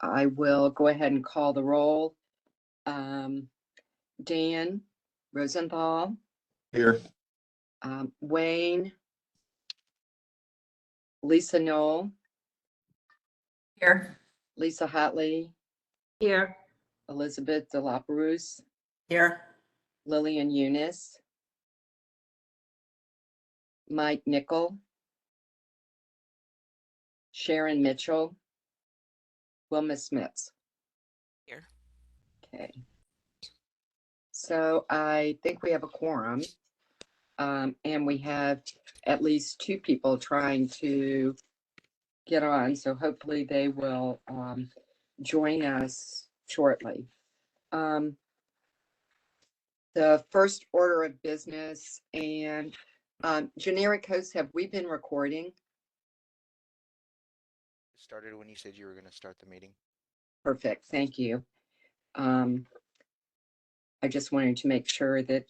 I will go ahead and call the roll. Dan Rosenthal, Here. Wayne, Lisa Knoll, Here. Lisa Hatley, Here. Elizabeth De La Perouse, Here. Lillian Eunice, Mike Nickel, Sharon Mitchell, Wilma Smits. Here. Okay. So I think we have a quorum, and we have at least two people trying to get on. So hopefully they will join us shortly. The first order of business and generic hosts, have we been recording? Started when you said you were going to start the meeting. Perfect, thank you. I just wanted to make sure that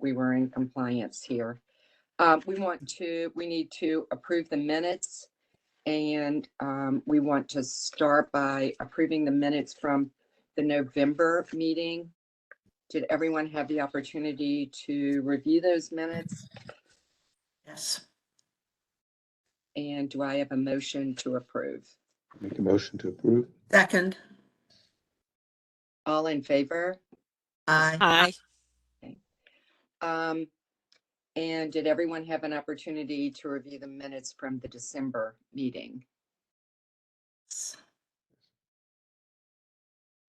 we were in compliance here. We need to approve the minutes, and we want to start by approving the minutes from the November meeting. Did everyone have the opportunity to review those minutes? Yes. And do I have a motion to approve? Make a motion to approve. Second. All in favor? Aye. Aye. And did everyone have an opportunity to review the minutes from the December meeting?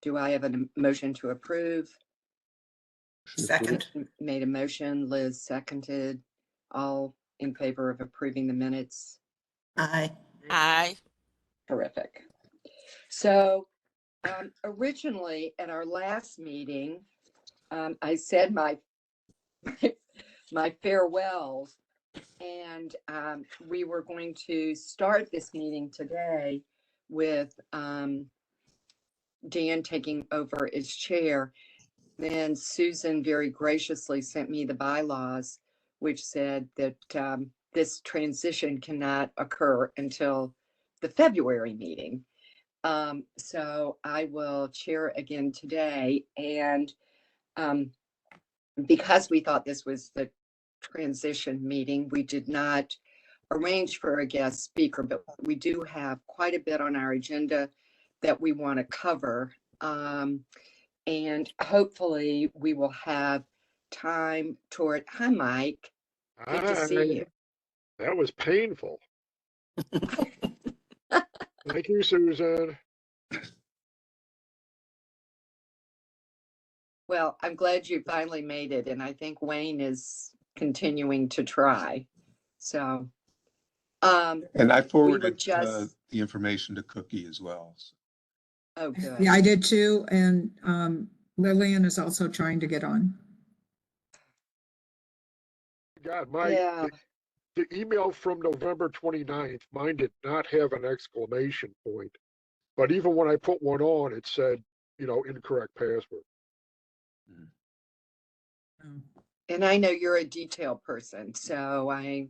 Do I have a motion to approve? Second. Made a motion, Liz seconded. All in favor of approving the minutes? Aye. Aye. Terrific. So originally at our last meeting, I said my farewells, and we were going to start this meeting today with Dan taking over as chair. Then Susan very graciously sent me the bylaws, which said that this transition cannot occur until the February meeting. So I will chair again today. And because we thought this was the transition meeting, we did not arrange for a guest speaker, but we do have quite a bit on our agenda that we want to cover. And hopefully we will have time toward, hi, Mike. Good to see you. That was painful. Thank you, Susan. Well, I'm glad you finally made it. And I think Wayne is continuing to try. So. And I forwarded just the information to Cookie as well. So. Oh, good. Yeah, I did too. And Lillian is also trying to get on. God, the email from November 29th, mine did not have an exclamation point. But even when I put one on, it said, incorrect password. And I know you're a detail person, so I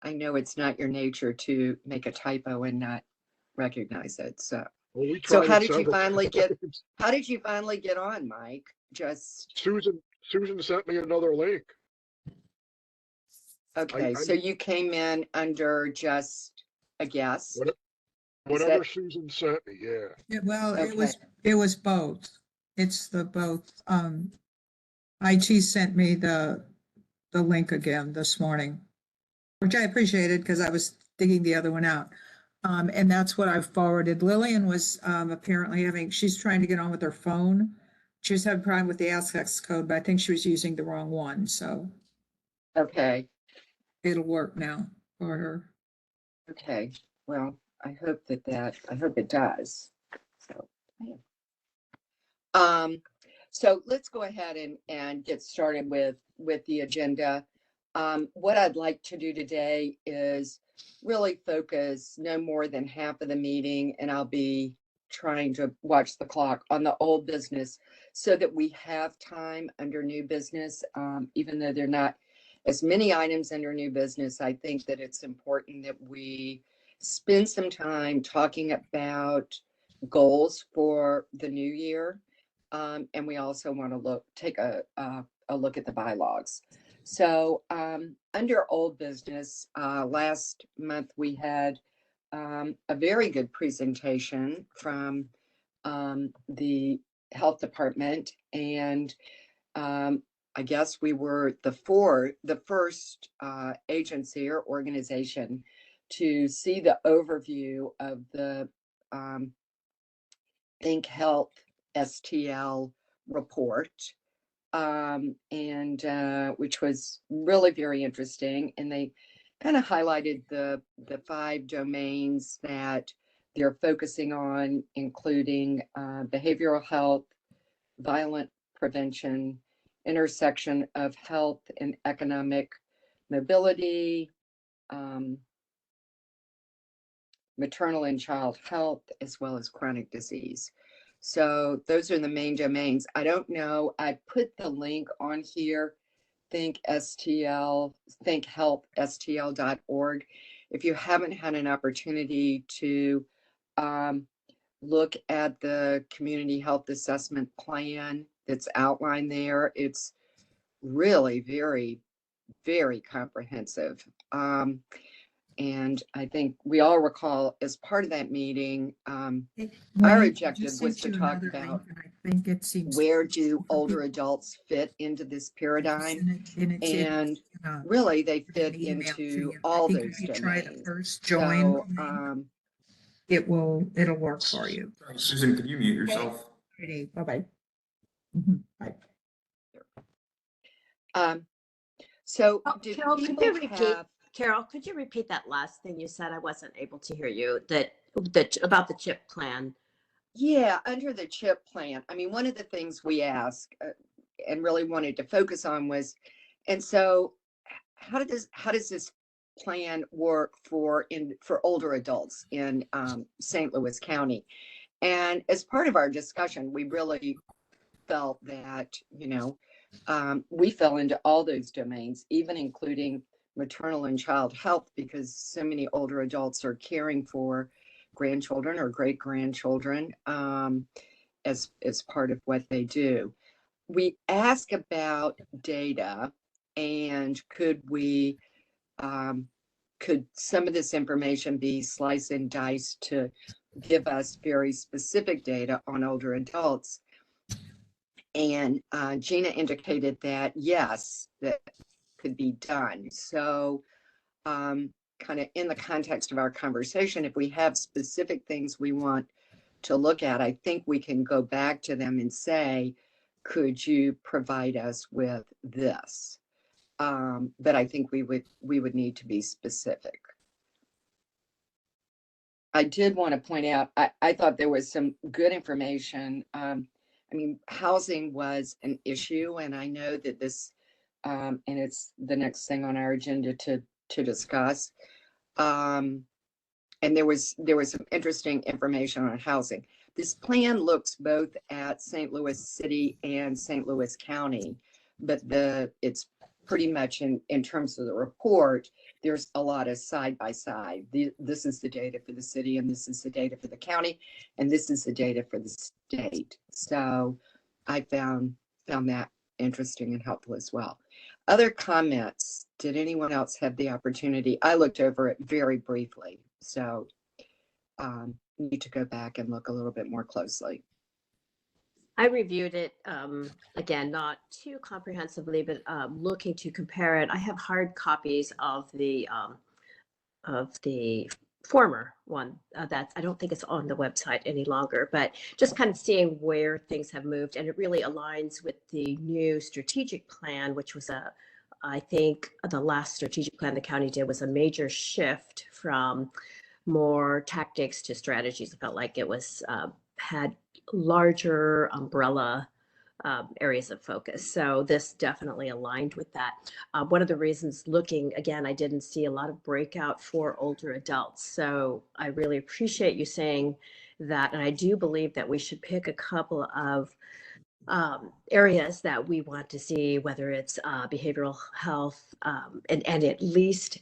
know it's not your nature to make a typo and not recognize it. So, Well, how did you finally get on, Mike? Just Susan sent me another link. Okay, so you came in under just a guess. Whatever Susan sent me, yeah. Well, Okay. it was both. It's the both. IT sent me the link again this morning, which I appreciated because I was digging the other one out. And that's what I've forwarded. Lillian was apparently she's trying to get on with her phone. She was having a problem with the access code, but I think she was using the wrong one. So Okay. it'll work now for her. Okay. Well, I hope it does. So let's go ahead and get started with the agenda. What I'd like to do today is really focus no more than half of the meeting, and I'll be trying to watch the clock on the old business so that we have time under new business. Even though there are not as many items under new business, I think that it's important that we spend some time talking about goals for the new year. And we also want to take a look at the bylaws. So under old business, last month we had a very good presentation from the health department, and I guess we were the first agency or organization to see the overview of the Think Health STL report, and which was really very interesting. And they kind of highlighted the 5 domains that they're focusing on, including behavioral health, violent prevention, intersection of health and economic mobility, maternal and child health, as well as chronic disease. So those are the main domains. I don't know, I put the link on here, thinkhealthstl.org. If you haven't had an opportunity to look at the community health assessment plan that's outlined there, it's really very, very comprehensive. And I think we all recall, as part of that meeting, our Wayne, I objective just was sent to you talk another link, about and I think it seems. where do older adults fit into this paradigm, and really they fit into all those If you try the domains. first join, So it'll work for you. Susan, could you mute yourself? Bye-bye. Bye. So Oh, did Carol, could people you repeat? have, Carol, could you repeat that last thing you said? I wasn't able to hear you. That about the CHIP plan. yeah, under the CHIP plan, I mean, one of the things we asked and really wanted to focus on was, and so how does this plan work for older adults in St. Louis County? And as part of our discussion, we really felt that, we fell into all those domains, even including maternal and child health, because so many older adults are caring for grandchildren or great grandchildren as part of what they do. We ask about data, and could some of this information be sliced and diced to give us very specific data on older adults? And Gina indicated that yes, that could be done. So kind of in the context of our conversation, if we have specific things we want to look at, I think we can go back to them and say, could you provide us with this? But I think we would need to be specific. I did want to point out, I thought there was some good information. I mean, housing was an issue, and I know that this, and it's the next thing on our agenda to discuss. And there was some interesting information on housing. This plan looks both at St. Louis City and St. Louis County, but it's pretty much in terms of the report, there's a lot of side by side. This is the data for the city, and this is the data for the county, and this is the data for the state. So I found that interesting and helpful as well. Other comments? Did anyone else have the opportunity? I looked over it very briefly, so need to go back and look a little bit more closely. I reviewed it again, not too comprehensively, but looking to compare it. I have hard copies of the former one that I don't think it's on the website any longer, but just kind of seeing where things have moved, and it really aligns with the new strategic plan, which was I think the last strategic plan the county did was a major shift from more tactics to strategies. It felt like it was had larger umbrella areas of focus. So this definitely aligned with that. One of the reasons looking, again, I didn't see a lot of breakout for older adults. So I really appreciate you saying that. And I do believe that we should pick a couple of areas that we want to see, whether it's behavioral health, and at least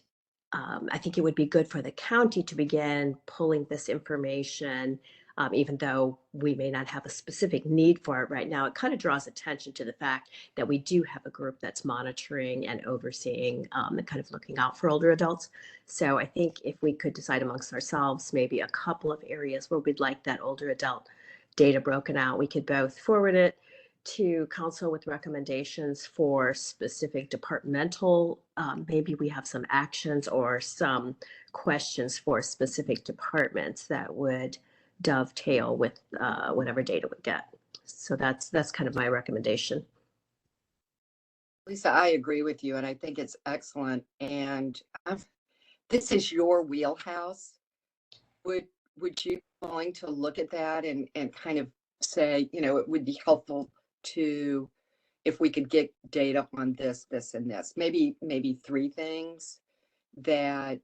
I think it would be good for the county to begin pulling this information even though we may not have a specific need for it right now, it kind of draws attention to the fact that we do have a group that's monitoring and overseeing and kind of looking out for older adults. So I think if we could decide amongst ourselves, maybe a couple of areas where we'd like that older adult data broken out, we could both forward it to council with recommendations for specific departmental, maybe we have some actions or some questions for specific departments that would dovetail with whatever data we get. So that's kind of my recommendation. Lisa, I agree with you, and I think it's excellent. And this is your wheelhouse. Would you be willing to look at that and kind of say, you know, it would be helpful to, if we could get data on this, this, and this, maybe 3 things that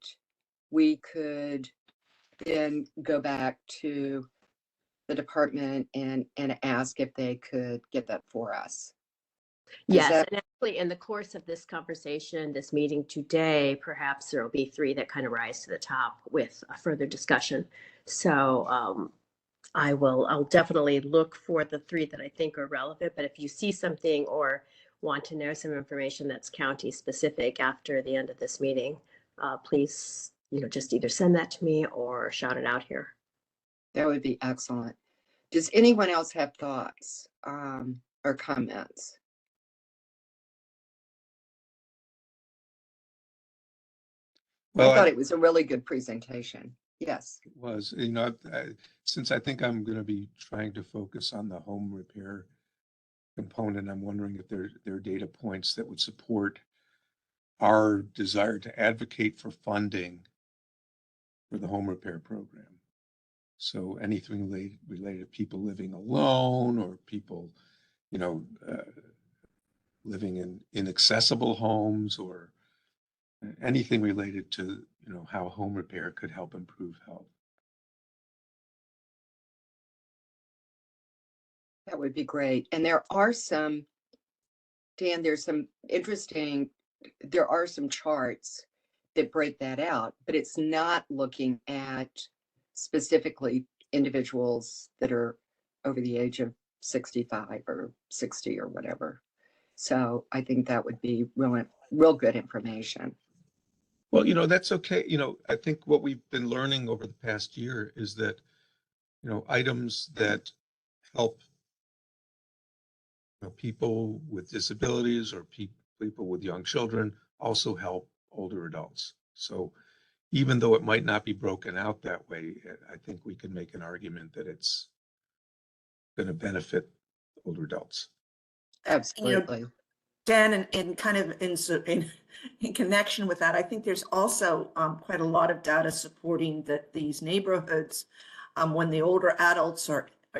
we could then go back to the department and ask if they could get that for us. Yes, and actually in the course of this conversation, this meeting today, perhaps there will be 3 that kind of rise to the top with a further discussion. So I'll definitely look for the 3 that I think are relevant, but if you see something or want to know some information that's county specific after the end of this meeting, please, just either send that to me or shout it out here. That would be excellent. Does anyone else have thoughts or comments? Well, I thought it was a really good presentation. Yes. It was, since I think I'm going to be trying to focus on the home repair component, I'm wondering if there are data points that would support our desire to advocate for funding for the home repair program. So anything related to people living alone or people, living in inaccessible homes, or anything related to, how home repair could help improve health. That would be great. And there are some, Dan, there are some charts that break that out, but it's not looking at specifically individuals that are over the age of 65 or 60 or whatever. So I think that would be real good information. Well, that's okay. I think what we've been learning over the past year is that, items that help people with disabilities or people with young children also help older adults. So even though it might not be broken out that way, I think we can make an argument that it's going to benefit older adults. Absolutely. Dan, and kind of in connection with that, I think there's also quite a lot of data supporting that these neighborhoods, when the older adults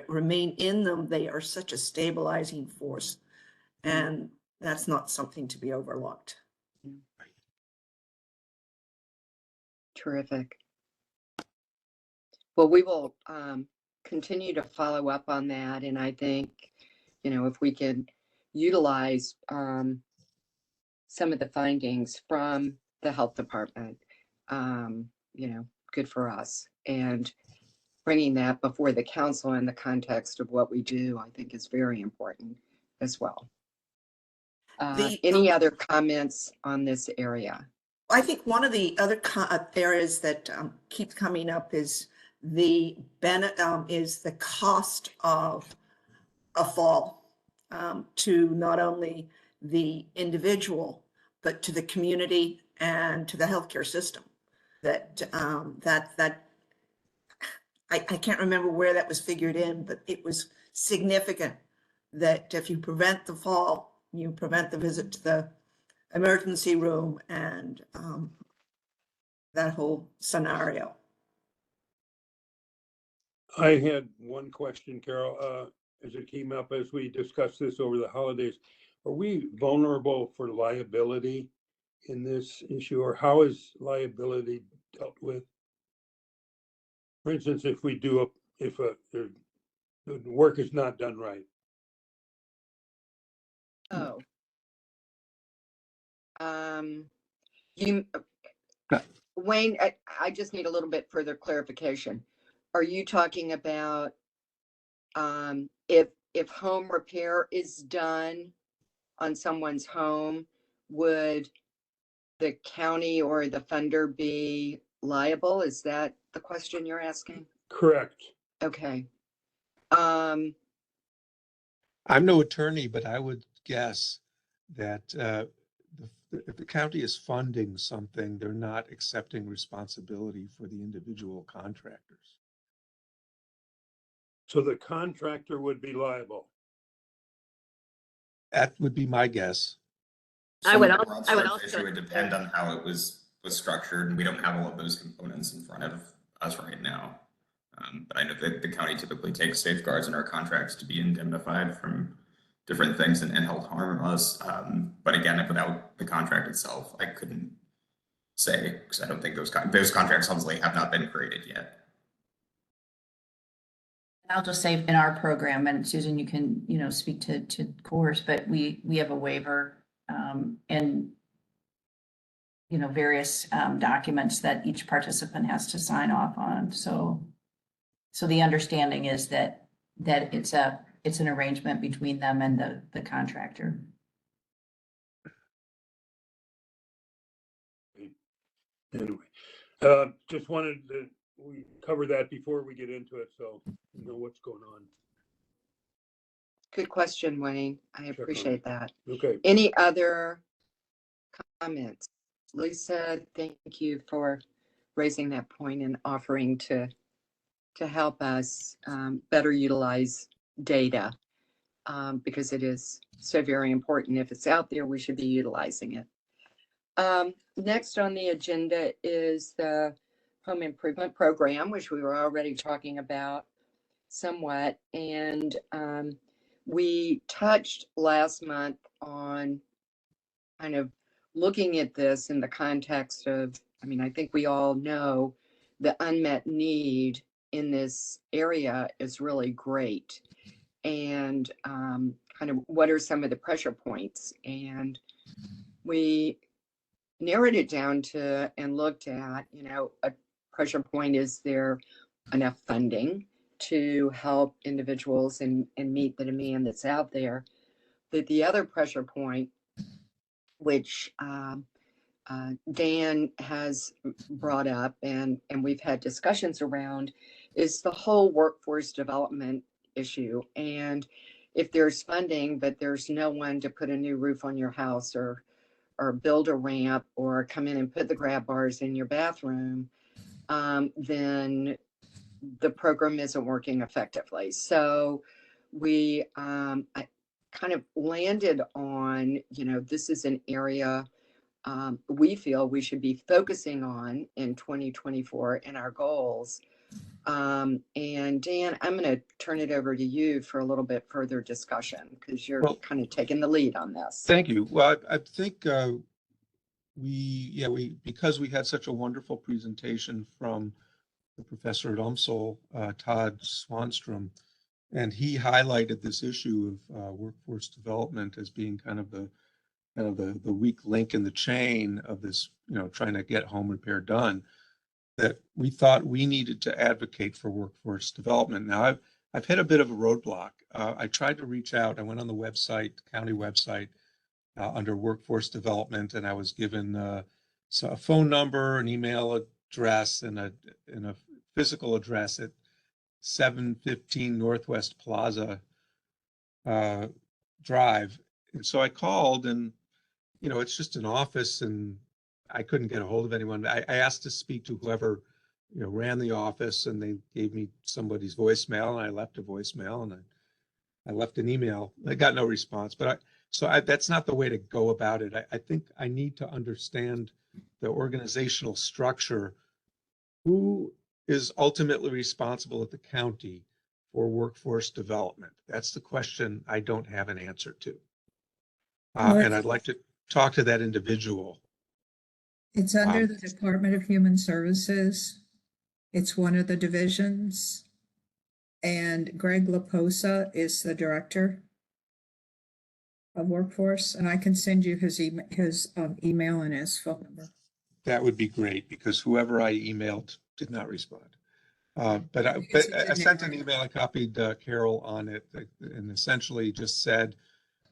remain in them, they are such a stabilizing force, and that's not something to be overlooked. Terrific. Well, we will continue to follow up on that, and I think, if we can utilize some of the findings from the health department, good for us. And bringing that before the council in the context of what we do, I think is very important as well. Any other comments on this area? I think one of the other areas that keeps coming up is the cost of a fall to not only the individual, but to the community and to the healthcare system. I can't remember where that was figured in, but it was significant that if you prevent the fall, you prevent the visit to the emergency room and that whole scenario. I had one question, Carol, as it came up as we discussed this over the holidays. Are we vulnerable for liability in this issue, or how is liability dealt with? For instance, if the work is not done right. Oh. Wayne, I just need a little bit further clarification. are you talking about if home repair is done on someone's home, would the county or the funder be liable? Is that the question you're asking? Correct. Okay. I'm no attorney, but I would guess that if the county is funding something, they're not accepting responsibility for the individual contractors. So the contractor would be liable. That would be my guess. I would Some al- broad I would strokes also issue would depend on how it was structured, and we don't have all of those components in front of us right now. But I know that the county typically takes safeguards in our contracts to be indemnified from different things and held harm us. But again, without the contract itself, I couldn't say, because I don't think those contracts obviously have not been created yet. I'll just say in our program, and Susan, you can, speak to course, but we have a waiver and various documents that each participant has to sign off on. So the understanding is that it's an arrangement between them and the contractor. Anyway, just wanted to we cover that before we get into it, so you know what's going on. Good question, Wayne. I Check on appreciate it. that. Okay. Any other comments? Lisa, thank you for raising that point and offering to help us better utilize data because it is so very important. If it's out there, we should be utilizing it. Next on the agenda is the Home Improvement Program, which we were already talking about somewhat. And we touched last month on kind of looking at this in the context of, I think we all know the unmet need in this area is really great. And kind of what are some of the pressure points? And we narrowed it down to and looked at, a pressure point, is there enough funding to help individuals and meet the demand that's out there? But the other pressure point, which Dan has brought up and we've had discussions around, is the whole workforce development issue. And if there's funding, but there's no one to put a new roof on your house or build a ramp or come in and put the grab bars in your bathroom, then the program isn't working effectively. So we I kind of landed on, this is an area we feel we should be focusing on in 2024 in our goals. And Dan, I'm going to turn it over to you for a little bit further discussion because you're kind of taking the lead on this. Thank you. Well, I think because we had such a wonderful presentation from the professor at UMSL, Todd Swanstrom, and he highlighted this issue of workforce development as being kind of the weak link in the chain of this, trying to get home repair done, that we thought we needed to advocate for workforce development. Now, I've hit a bit of a roadblock. I tried to reach out. I went on the website, county website, under workforce development, and I was given a phone number, an email address, and a physical address at 715 Northwest Plaza Drive. And so I called, and it's just an office, and I couldn't get a hold of anyone. I asked to speak to whoever ran the office, and they gave me somebody's voicemail, and I left a voicemail, and I left an email. I got no response, but that's not the way to go about it. I think I need to understand the organizational structure. Who is ultimately responsible at the county for workforce development? That's the question I don't have an answer to. And I'd like to talk to that individual. It's under the Department of Human Services. It's one of the divisions. And Greg Laposa is the director of workforce, and I can send you his email and his phone number. That would be great, because whoever I emailed did not respond. But think it's a I sent an generic- email, I copied Carol on it, and essentially just said,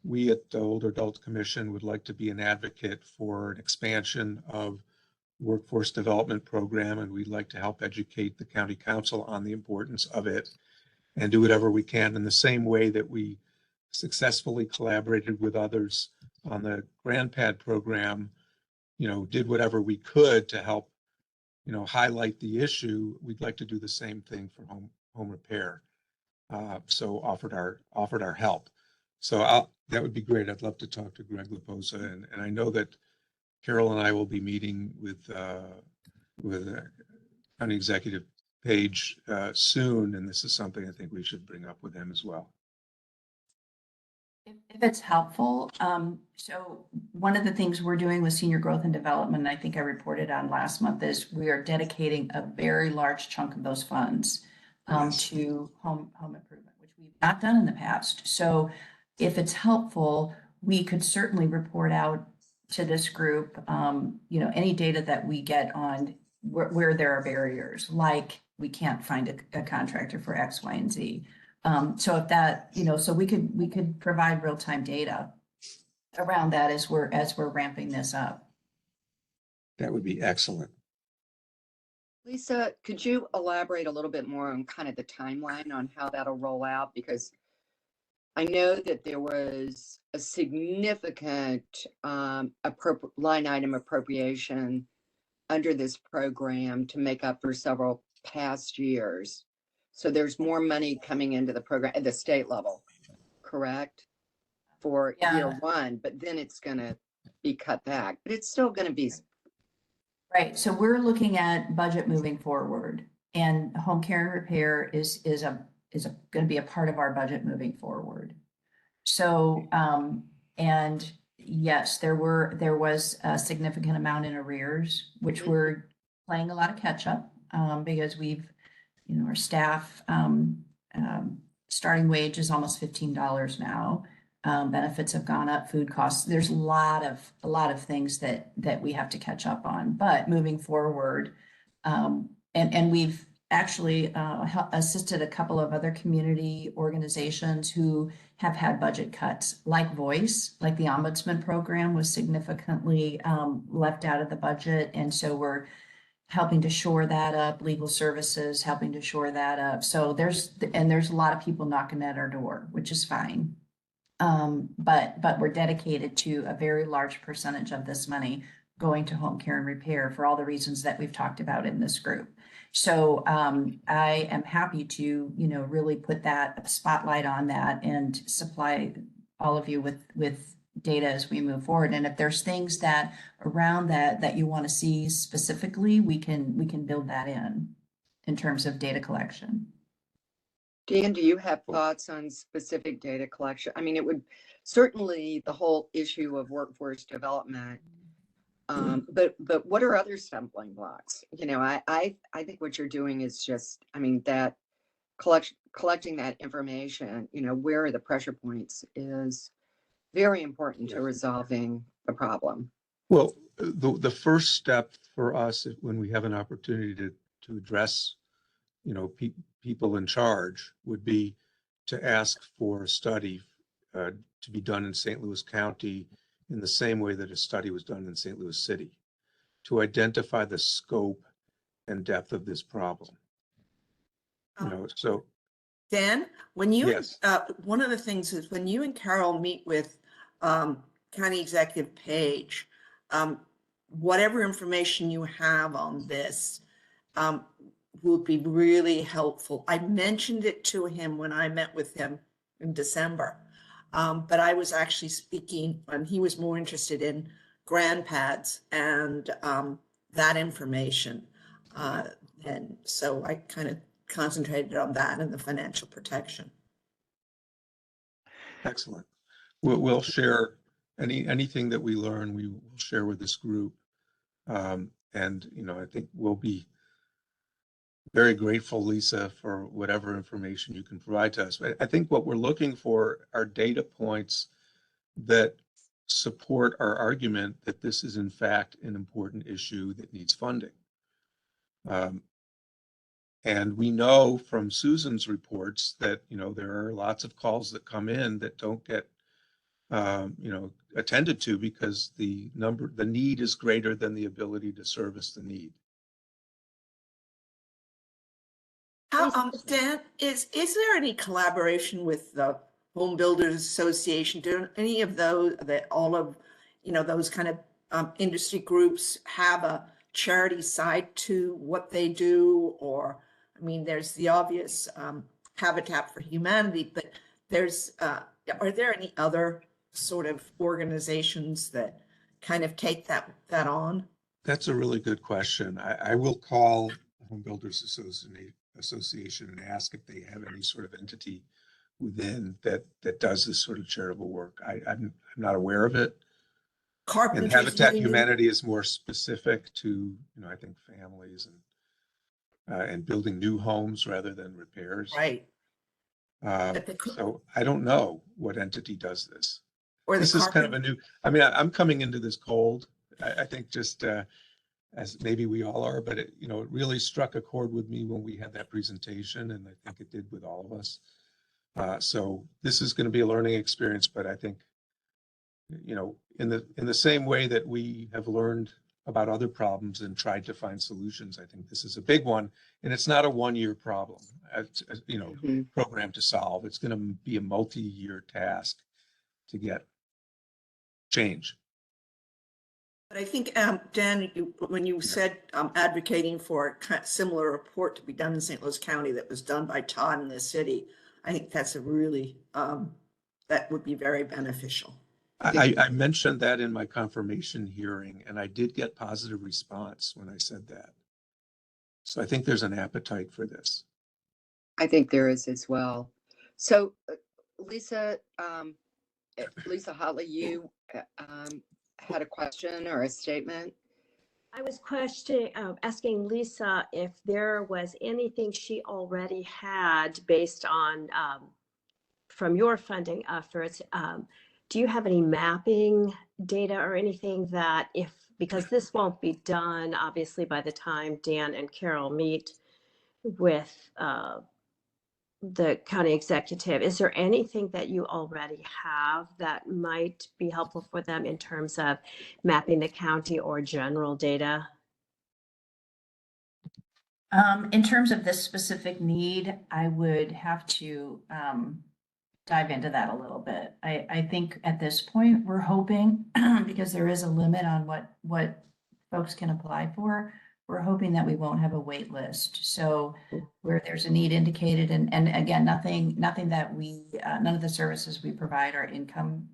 we at the Older Adult Commission would like to be an advocate for an expansion of workforce development program, and we'd like to help educate the county council on the importance of it and do whatever we can in the same way that we successfully collaborated with others on the GrandPad program, did whatever we could to help, highlight the issue. We'd like to do the same thing for home repair. So offered our help. So that would be great. I'd love to talk to Greg Leposa, and I know that Carol and I will be meeting with County Executive Page soon, and this is something I think we should bring up with him as well. If it's helpful, so one of the things we're doing with senior growth and development, I think I reported on last month, is we are dedicating a very large chunk of those funds Yes. to home improvement, which we've not done in the past. So if it's helpful, we could certainly report out to this group, any data that we get on where there are barriers, like we can't find a contractor for X, Y, and Z. So if that, so we could provide real-time data around that as we're ramping this up. That would be excellent. Lisa, could you elaborate a little bit more on kind of the timeline on how that'll roll out? Because I know that there was a significant line item appropriation under this program to make up for several past years. So there's more money coming into the program at the state level, correct? For year one, but then it's going to be cut back, but it's still going to be. Right. So we're looking at budget moving forward, and home care and repair is going to be a part of our budget moving forward. So, and yes, there was a significant amount in arrears, which we're playing a lot of catch up, because our staff, starting wage is almost $15 now. Benefits have gone up, food costs. There's a lot of things that we have to catch up on. But moving forward, and we've actually assisted a couple of other community organizations who have had budget cuts, like Voice, like the Ombudsman program was significantly left out of the budget, and so we're helping to shore that up. Legal services helping to shore that up. So there's a lot of people knocking at our door, which is fine. But we're dedicated to a very large percentage of this money going to home care and repair for all the reasons that we've talked about in this group. So I am happy to, really put that spotlight on that and supply all of you with data as we move forward. And if there's things that around that you want to see specifically, we can build that in terms of data collection. Dan, do you have thoughts on specific data collection? I mean, it would certainly the whole issue of workforce development. But what are other stumbling blocks? I think what you're doing is just, that collecting that information, where are the pressure points is very important to resolving the problem. Well, the first step for us when we have an opportunity to address, people in charge would be to ask for a study to be done in St. Louis County in the same way that a study was done in St. Louis City, to identify the scope and depth of this problem. So Dan, when you, Yes. one of the things is when you and Carol meet with County Executive Page, whatever information you have on this will be really helpful. I mentioned it to him when I met with him in December, but I was actually speaking, and he was more interested in GrandPads and that information. And so I kind of concentrated on that and the financial protection. Excellent. We'll share anything that we learn, we will share with this group. And, I think we'll be very grateful, Lisa, for whatever information you can provide to us. But I think what we're looking for are data points that support our argument that this is in fact an important issue that needs funding. And we know from Susan's reports that, you know, there are lots of calls that come in that don't get, you know, attended to because the need is greater than the ability to service the need. Dan, is there any collaboration with the Home Builders Association? Do any of those, that all of, you know, those kind of industry groups have a charity side to what they do? Or, I mean, there's the obvious Habitat for Humanity, but there's, are there any other sort of organizations that kind of take that on? That's a really good question. I will call Home Builders Association and ask if they have any sort of entity within that does this sort of charitable work. I'm not aware of it. And Carpenters Habitat Union? Humanity is more specific to, you know, I think families and building new homes rather than repairs. Right. Uh, But the co- so I don't know what entity does this. Or the This is kind of a carpenter, new, I mean, I'm coming into this cold. I think just as maybe we all are, but it, you know, it really struck a chord with me when we had that presentation, and I think it did with all of us. So this is going to be a learning experience, but I think, you know, in the same way that we have learned about other problems and tried to find solutions, I think this is a big one, and it's not a one-year problem, you know, Mhm. program to solve. It's going to be a multi-year task to get change. but I think, Dan, when you said advocating for a similar report to be done in St. Louis County that was done by Todd in the city, I think that's a really, that would be very beneficial. I mentioned that in my confirmation hearing, and I did get positive response when I said that. So I think there's an appetite for this. I think there is as well. So Lisa, Lisa Hotley, you had a question or a statement? I was asking Lisa if there was anything she already had based on, from your funding efforts. Do you have any mapping data or anything that because this won't be done, obviously, by the time Dan and Carol meet with the county executive, is there anything that you already have that might be helpful for them in terms of mapping the county or general data? In terms of this specific need, I would have to dive into that a little bit. I think at this point, we're hoping, because there is a limit on what folks can apply for, we're hoping that we won't have a wait list. So where there's a need indicated, and again, nothing that none of the services we provide are income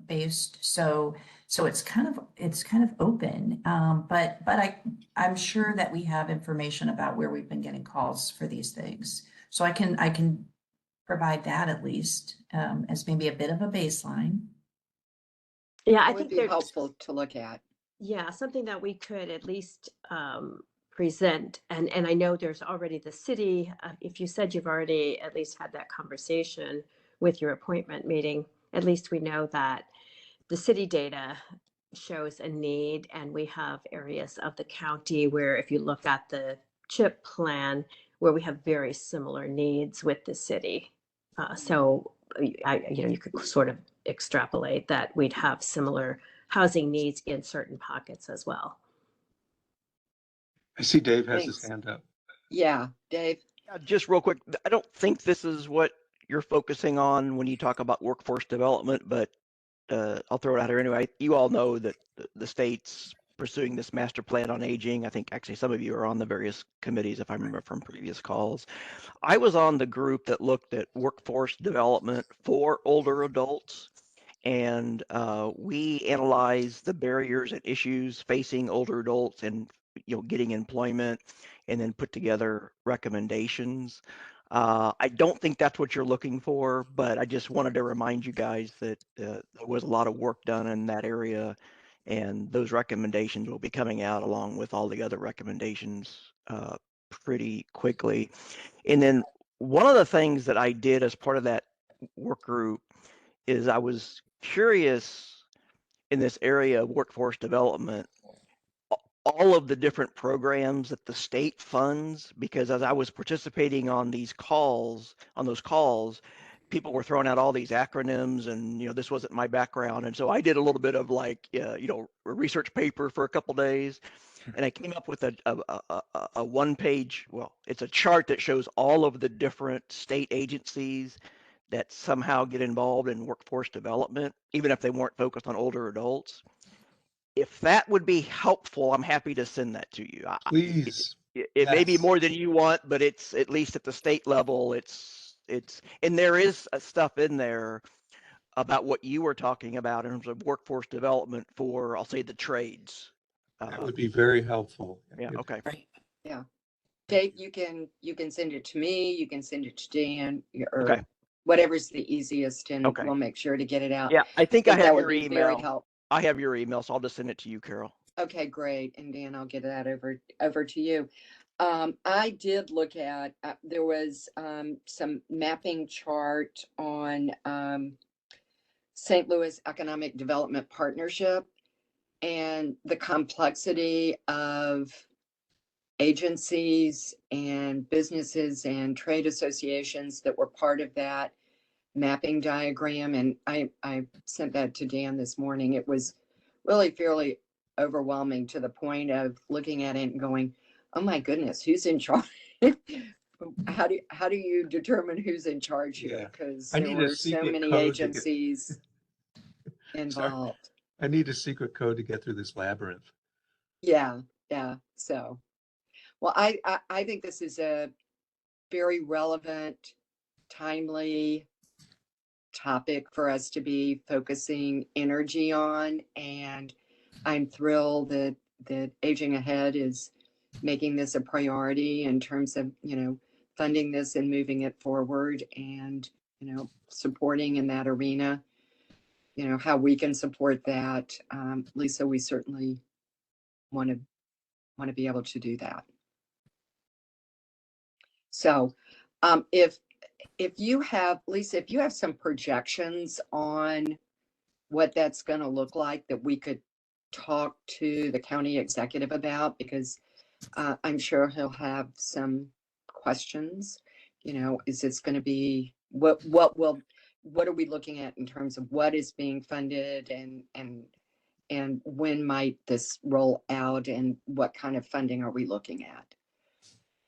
based. So it's kind of open. But I'm sure that we have information about where we've been getting calls for these things. So I can provide that at least as maybe a bit of a baseline. Yeah, I It would think be there's helpful to look at. yeah, something that we could at least present. And I know there's already the city, if you said you've already at least had that conversation with your appointment meeting, at least we know that the city data shows a need, and we have areas of the county where if you look at the CHIP plan, where we have very similar needs with the city. So you could sort of extrapolate that we'd have similar housing needs in certain pockets as well. I see Dave has his Thanks. hand up. Yeah, Dave. Just real quick, I don't think this is what you're focusing on when you talk about workforce development, but I'll throw it out here anyway. You all know that the state's pursuing this master plan on aging. I think actually some of you are on the various committees, if I remember from previous calls. I was on the group that looked at workforce development for older adults. And we analyzed the barriers and issues facing older adults and getting employment, and then put together recommendations. I don't think that's what you're looking for, but I just wanted to remind you guys that there was a lot of work done in that area, and those recommendations will be coming out along with all the other recommendations pretty quickly. And then one of the things that I did as part of that work group is I was curious in this area of workforce development. all of the different programs that the state funds, because as I was participating on those calls, people were throwing out all these acronyms and, this wasn't my background. And so I did a little bit of like, a research paper for a couple days, and I came up with a one-page, well, it's a chart that shows all of the different state agencies that somehow get involved in workforce development, even if they weren't focused on older adults. If that would be helpful, I'm happy to send that to you. Please. It may be Yes. more than you want, but it's at least at the state level, and there is stuff in there about what you were talking about in terms of workforce development for, I'll say, the trades. That would be very helpful. Yeah, okay. Right. Yeah. Dave, you can send it to me, you can send it to Dan, or Okay. whatever's the easiest, and Okay. we'll make sure to get it out. Yeah, I think I that have would your be very email. I have your email, so I'll just send it to you, Carol. Okay, great. And Dan, I'll get that over to you. I did look at, there was some mapping chart on St. Louis Economic Development Partnership and the complexity of agencies and businesses and trade associations that were part of that mapping diagram. And I sent that to Dan this morning. It was really fairly overwhelming to the point of looking at it and going, oh my goodness, who's in charge? How do you determine who's in charge here? Yeah. Because I there need a were so secret many code to get- agencies involved. I need a secret code to get through this labyrinth. Yeah. So, well, I think this is a very relevant, timely topic for us to be focusing energy on, and I'm thrilled that Aging Ahead is making this a priority in terms of funding this and moving it forward, and supporting in that arena. How we can support that, Lisa. We certainly want to be able to do that. So, if you have, Lisa, if you have some projections on what that's going to look like that we could talk to the county executive about, because I'm sure he'll have some questions. Is this going to be, what are we looking at in terms of what is being funded, and when might this roll out, and what kind of funding are we looking at?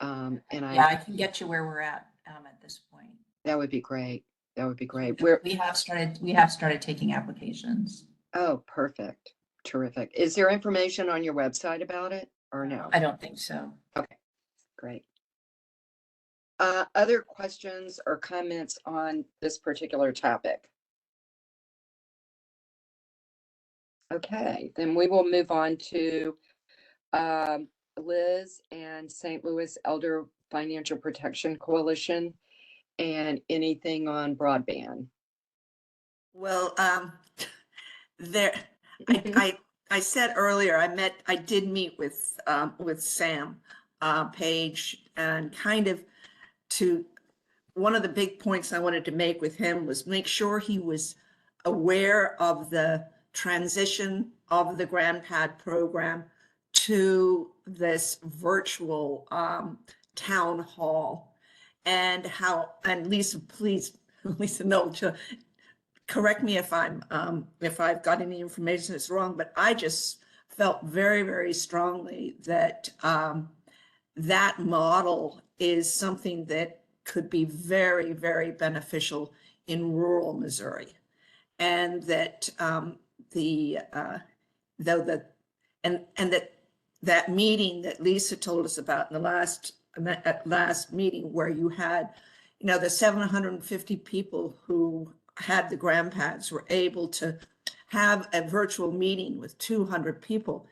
And I can get you where we're at this point. That would be great. That would be great. We have started taking applications. Oh, perfect. Terrific. Is there information on your website about it or no? I don't think so. Okay, great. Other questions or comments on this particular topic? Okay, then we will move on to Liz and St. Louis Elder Financial Protection Coalition, and anything on broadband. Well, I said earlier, I did meet with Sam Page, and kind of one of the big points I wanted to make with him was make sure he was aware of the transition of the GrandPad program to this virtual town hall, and Lisa, please, Lisa, no, correct me if I've got any information that's wrong, but I just felt very, very strongly that that model is something that could be very, very beneficial in rural Missouri, and that that meeting that Lisa told us about in the last meeting, where you had, the 750 people who had the GrandPads were able to have a virtual meeting with 200 people,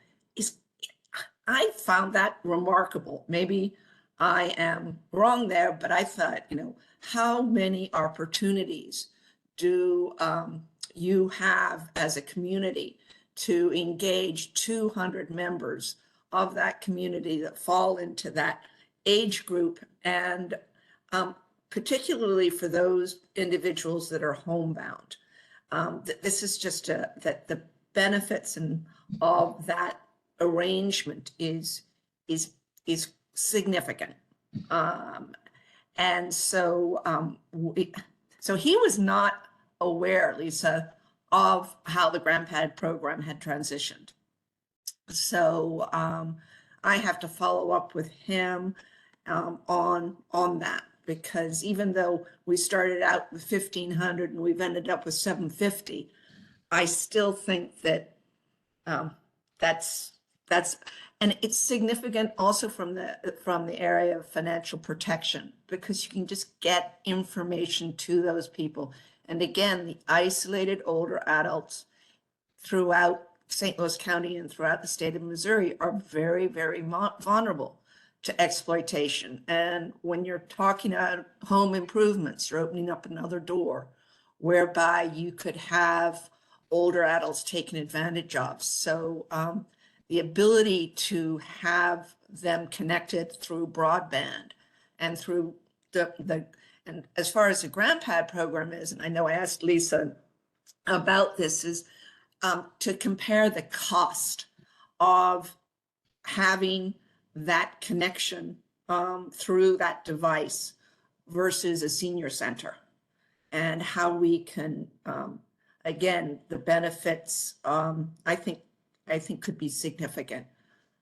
I found that remarkable. Maybe I am wrong there, but I thought, how many opportunities do you have as a community to engage 200 members of that community that fall into that age group, and particularly for those individuals that are homebound. This is just that the benefits of that arrangement is significant. And so, so he was not aware, Lisa, of how the GrandPad program had transitioned. So I have to follow up with him on that, because even though we started out with 1,500 and we've ended up with 750, I still think that that's and it's significant also from the area of financial protection, because you can just get information to those people. And again, the isolated older adults throughout St. Louis County and throughout the state of Missouri are very, very vulnerable to exploitation. And when you're talking about home improvements, you're opening up another door whereby you could have older adults taken advantage of. So the ability to have them connected through broadband and through and as far as the GrandPad program is, and I know I asked Lisa about this, is to compare the cost of having that connection through that device versus a senior center, and how we can, again, the benefits, I think could be significant.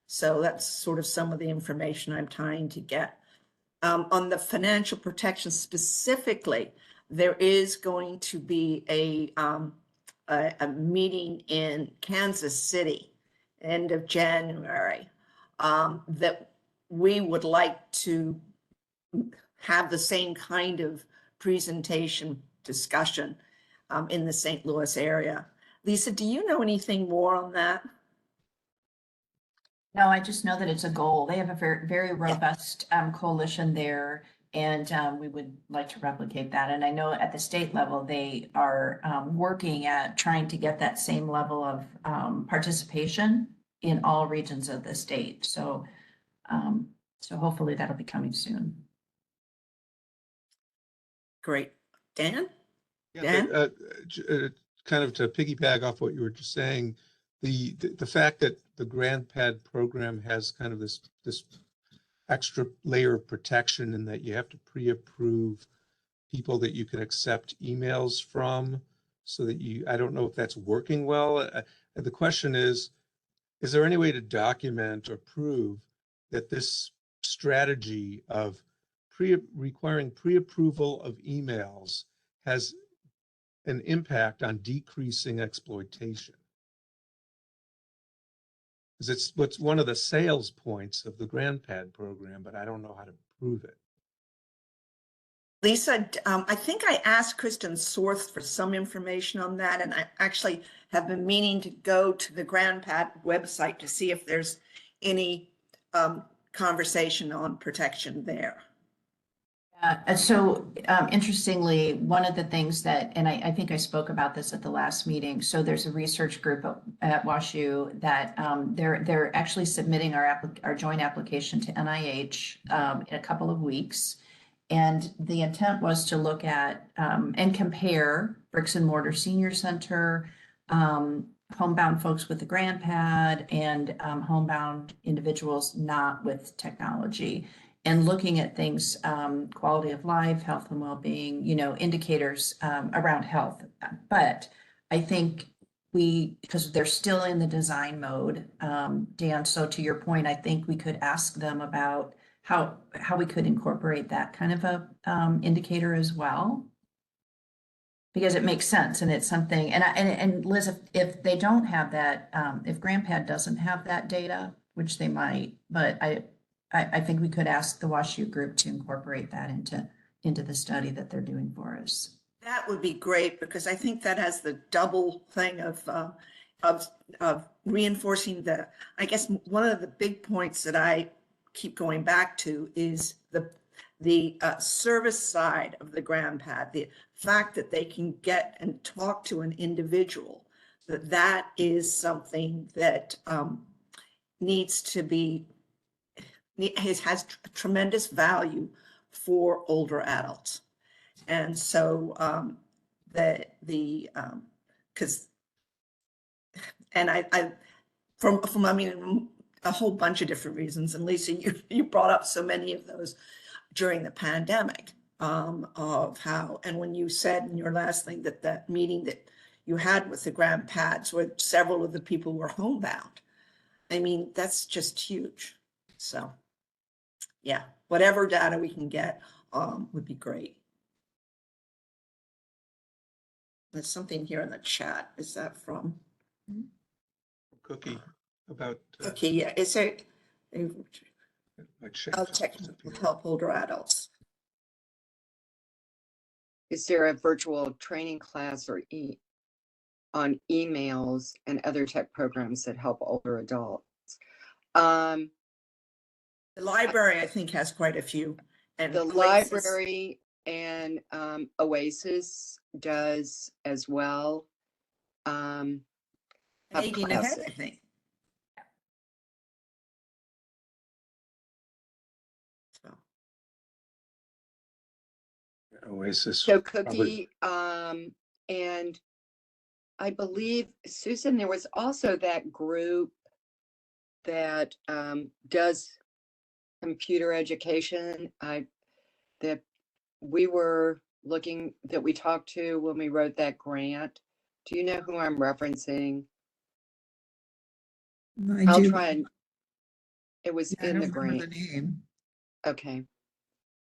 So that's sort of some of the information I'm trying to get. On the financial protection specifically, there is going to be a meeting in Kansas City, end of January, that we would like to have the same kind of presentation discussion in the St. Louis area. Lisa, do you know anything more on that? No, I just know that it's a goal. They have a very, very robust coalition there, and we would like to replicate that. And I know at the state level, they are working at trying to get that same level of participation in all regions of the state. So, so hopefully that'll be coming soon. Great. Dan? Yeah, kind of to piggyback off what you were just saying, the fact that the GrandPad program has kind of this extra layer of protection, in that you have to pre-approve people that you can accept emails from, so that I don't know if that's working well. The question is there any way to document or prove that this strategy of requiring pre-approval of emails has an impact on decreasing exploitation? Because it's what's one of the sales points of the GrandPad program, but I don't know how to prove it. Lisa, I think I asked Kristen Sorth for some information on that, and I actually have been meaning to go to the GrandPad website to see if there's any conversation on protection there. So interestingly, one of the things that, and I think I spoke about this at the last meeting, so there's a research group at WashU that they're actually submitting our joint application to NIH in a couple of weeks. And the intent was to look at and compare bricks and mortar senior center, homebound folks with the GrandPad, and homebound individuals not with technology, and looking at things, quality of life, health and well-being, indicators around health. But I think because they're still in the design mode, Dan, so to your point, I think we could ask them about how we could incorporate that kind of a indicator as well, because it makes sense, and it's something. And Liz, if they don't have that, if GrandPad doesn't have that data, which they might, but I think we could ask the WashU group to incorporate that into the study that they're doing for us. That would be great, because I think that has the double thing of reinforcing I guess one of the big points that I keep going back to is the service side of the GrandPad, the fact that they can get and talk to an individual, that is something that needs to be, has tremendous value for older adults. And so because and I mean, a whole bunch of different reasons. And Lisa, you brought up so many of those during the pandemic, of how, and when you said in your last thing that that meeting that you had with the grandpads where several of the people were homebound. I mean, that's just huge. So, yeah, whatever data we can get, would be great. There's something here in the chat. Is that from? Cookie about. Okay, yeah, is there? Check. Technical help older adults. Is there a virtual training class or on emails and other tech programs that help older adults? The library, I think, has quite a few. And The Oasis- library and Oasis does as well. Have Aging ahead, classes. I think. So, Oasis. So probably- Cookie, and I believe, Susan, there was also that group that does computer education. That we were looking, that we talked to when we wrote that grant. Do you know who I'm referencing? I'll try and, it was Yeah, I in the don't remember grant. the name. Okay.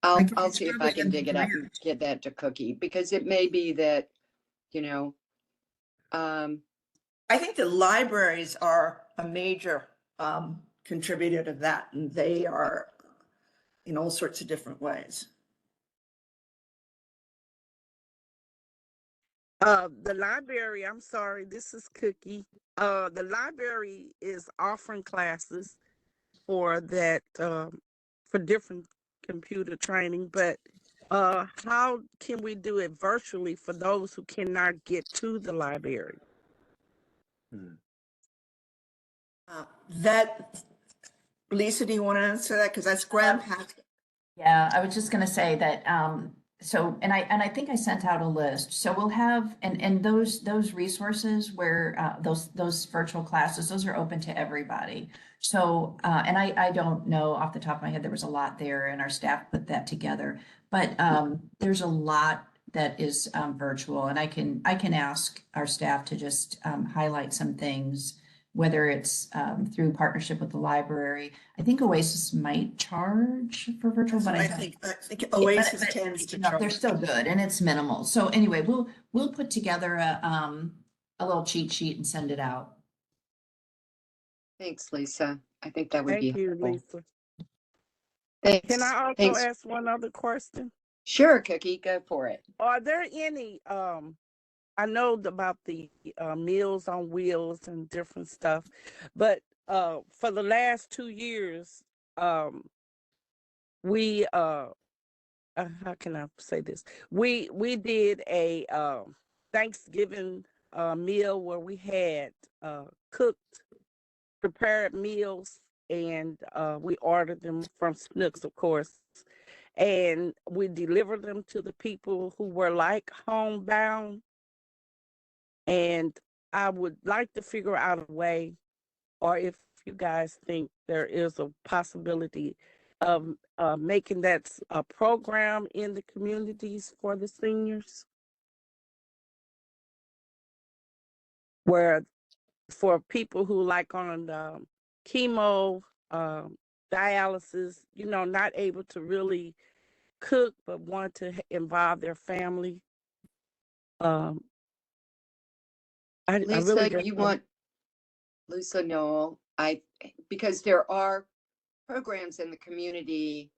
I I'll it's see if I probably can in the dig it up and grant. get that to Cookie, because it may be that, you know, I think the libraries are a major contributor to that, and they are in all sorts of different ways. The library, I'm sorry, this is Cookie. The library is offering classes for that, for different computer training, but how can we do it virtually for those who cannot get to the library? That, Lisa, do you want to answer that? Because that's grandpa's. Yeah, I was just gonna say that, so, and I think I sent out a list. So we'll have, and those resources where, those virtual classes, those are open to everybody. So, and I don't know off the top of my head, there was a lot there and our staff put that together. But, there's a lot that is, virtual, and I can ask our staff to just, highlight some things, whether it's through partnership with the library. I think Oasis might charge for virtual, but I think Oasis tends to they're charge. still good and it's minimal. So anyway, we'll put together a little cheat sheet and send it out. thanks, Lisa. I think that would be Thank you, helpful. Lisa. Thanks. Can I also Thanks. ask one other question? Sure, Cookie, go for it. Are there any, I know about the Meals on Wheels and different stuff, but for the last 2 years, we how can I say this? We did a Thanksgiving meal where we had cooked, prepared meals, and we ordered them from Snooks, of course, and we delivered them to the people who were like homebound. And I would like to figure out a way, or if you guys think there is a possibility of making that a program in the communities for the seniors, where for people who like on chemo, dialysis, not able to really cook but want to involve their family. I Lisa, really just you want, Lisa Noel, because there are programs in the community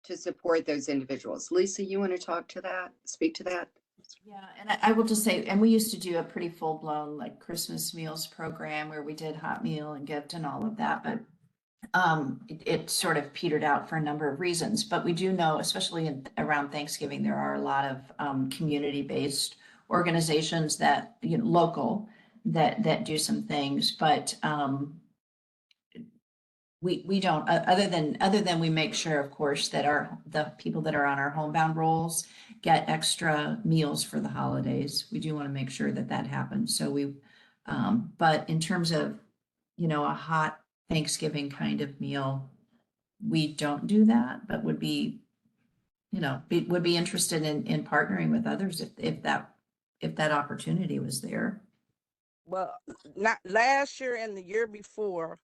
to support those individuals. Lisa, you want to speak to that? Yeah, and I will just say, and we used to do a pretty full-blown like Christmas meals program where we did hot meal and gift and all of that, but it sort of petered out for a number of reasons. But we do know, especially around Thanksgiving, there are a lot of community-based organizations that, local, that do some things, but we don't, other than we make sure, of course, that the people that are on our homebound rolls get extra meals for the holidays. We do want to make sure that happens. So but in terms of you know, a hot Thanksgiving kind of meal. We don't do that, but would be, you know, would be interested in partnering with others if that opportunity was there. Well, not last year and the year before,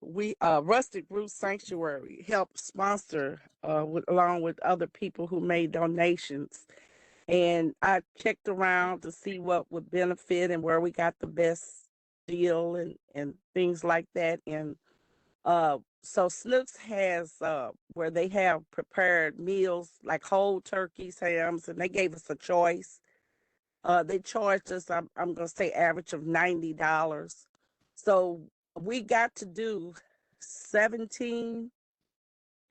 we Rustic Root Sanctuary helped sponsor along with other people who made donations. And I checked around to see what would benefit and where we got the best deal and things like that. And so Snooks has where they have prepared meals like whole turkeys, hams, and they gave us a choice. They charged us, I'm gonna say average of $90. So we got to do 17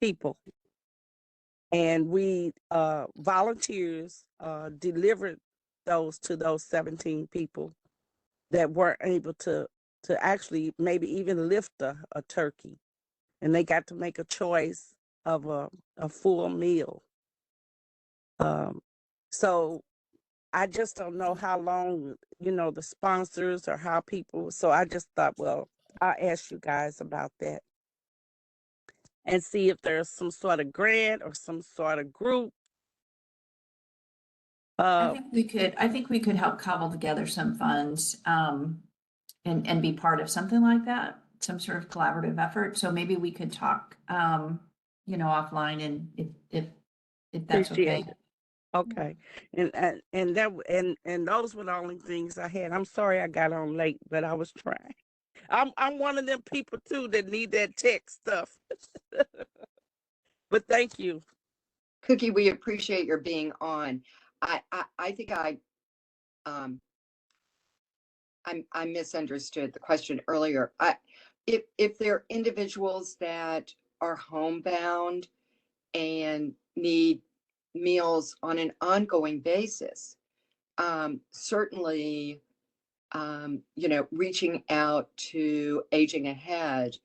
people. And we volunteers delivered those to those 17 people that weren't able to actually maybe even lift a turkey. And they got to make a choice of a full meal. So I just don't know how long, you know, the sponsors or how people, so I just thought, well, I'll ask you guys about that and see if there's some sort of grant or some sort of group. I think we could help cobble together some funds, and be part of something like that, some sort of collaborative effort. So maybe we could talk, you know, offline, and if that's okay. Appreciate it. Okay. And those were the only things I had. I'm sorry I got on late, but I was trying. I'm one of them people too that need that tech stuff. But thank you. Cookie, we appreciate your being on. I think I misunderstood the question earlier. If there are individuals that are homebound and need meals on an ongoing basis, certainly, you know, reaching out to Aging Ahead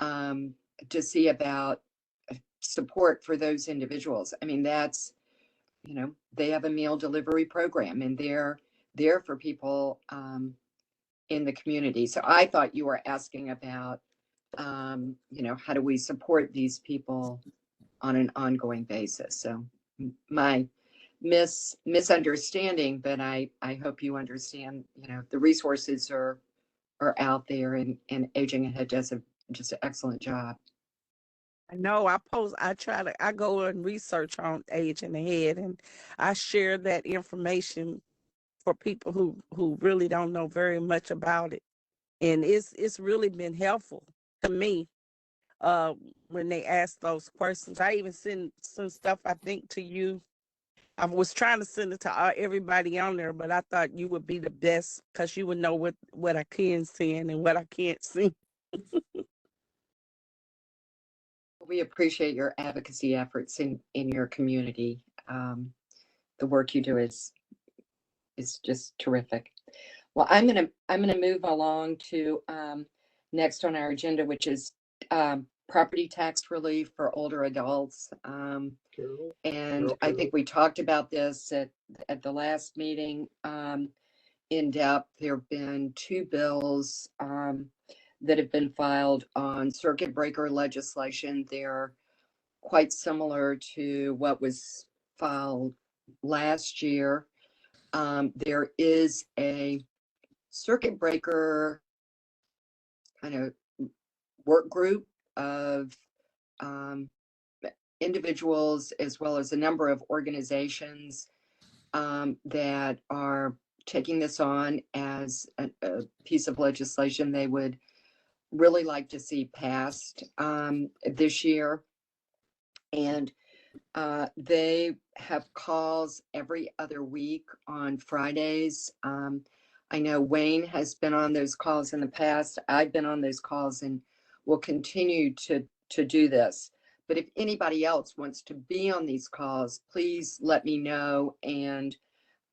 to see about support for those individuals. I mean, that's, you know, they have a meal delivery program and they're there for people in the community. So I thought you were asking about, you know, how do we support these people on an ongoing basis? So my misunderstanding, but I hope you understand, you know, the resources are out there, and Aging Ahead does just an excellent job. I know I go and research on Aging Ahead, and I share that information for people who really don't know very much about it. And it's really been helpful to me when they ask those questions. I even send some stuff, I think, to you. I was trying to send it to everybody on there, but I thought you would be the best because you would know what I can send and what I can't send. We appreciate your advocacy efforts in your community. The work you do is just terrific. Well, I'm gonna move along to next on our agenda, which is property tax relief for older adults. And I think we talked about this at the last meeting in depth. There have been two bills that have been filed on circuit breaker legislation. They're quite similar to what was filed last year. There is a circuit breaker kind of work group of individuals as well as a number of organizations that are taking this on as a piece of legislation they would really like to see passed this year. And they have calls every other week on Fridays. I know Wayne has been on those calls in the past. I've been on those calls and will continue to do this. But if anybody else wants to be on these calls, please let me know and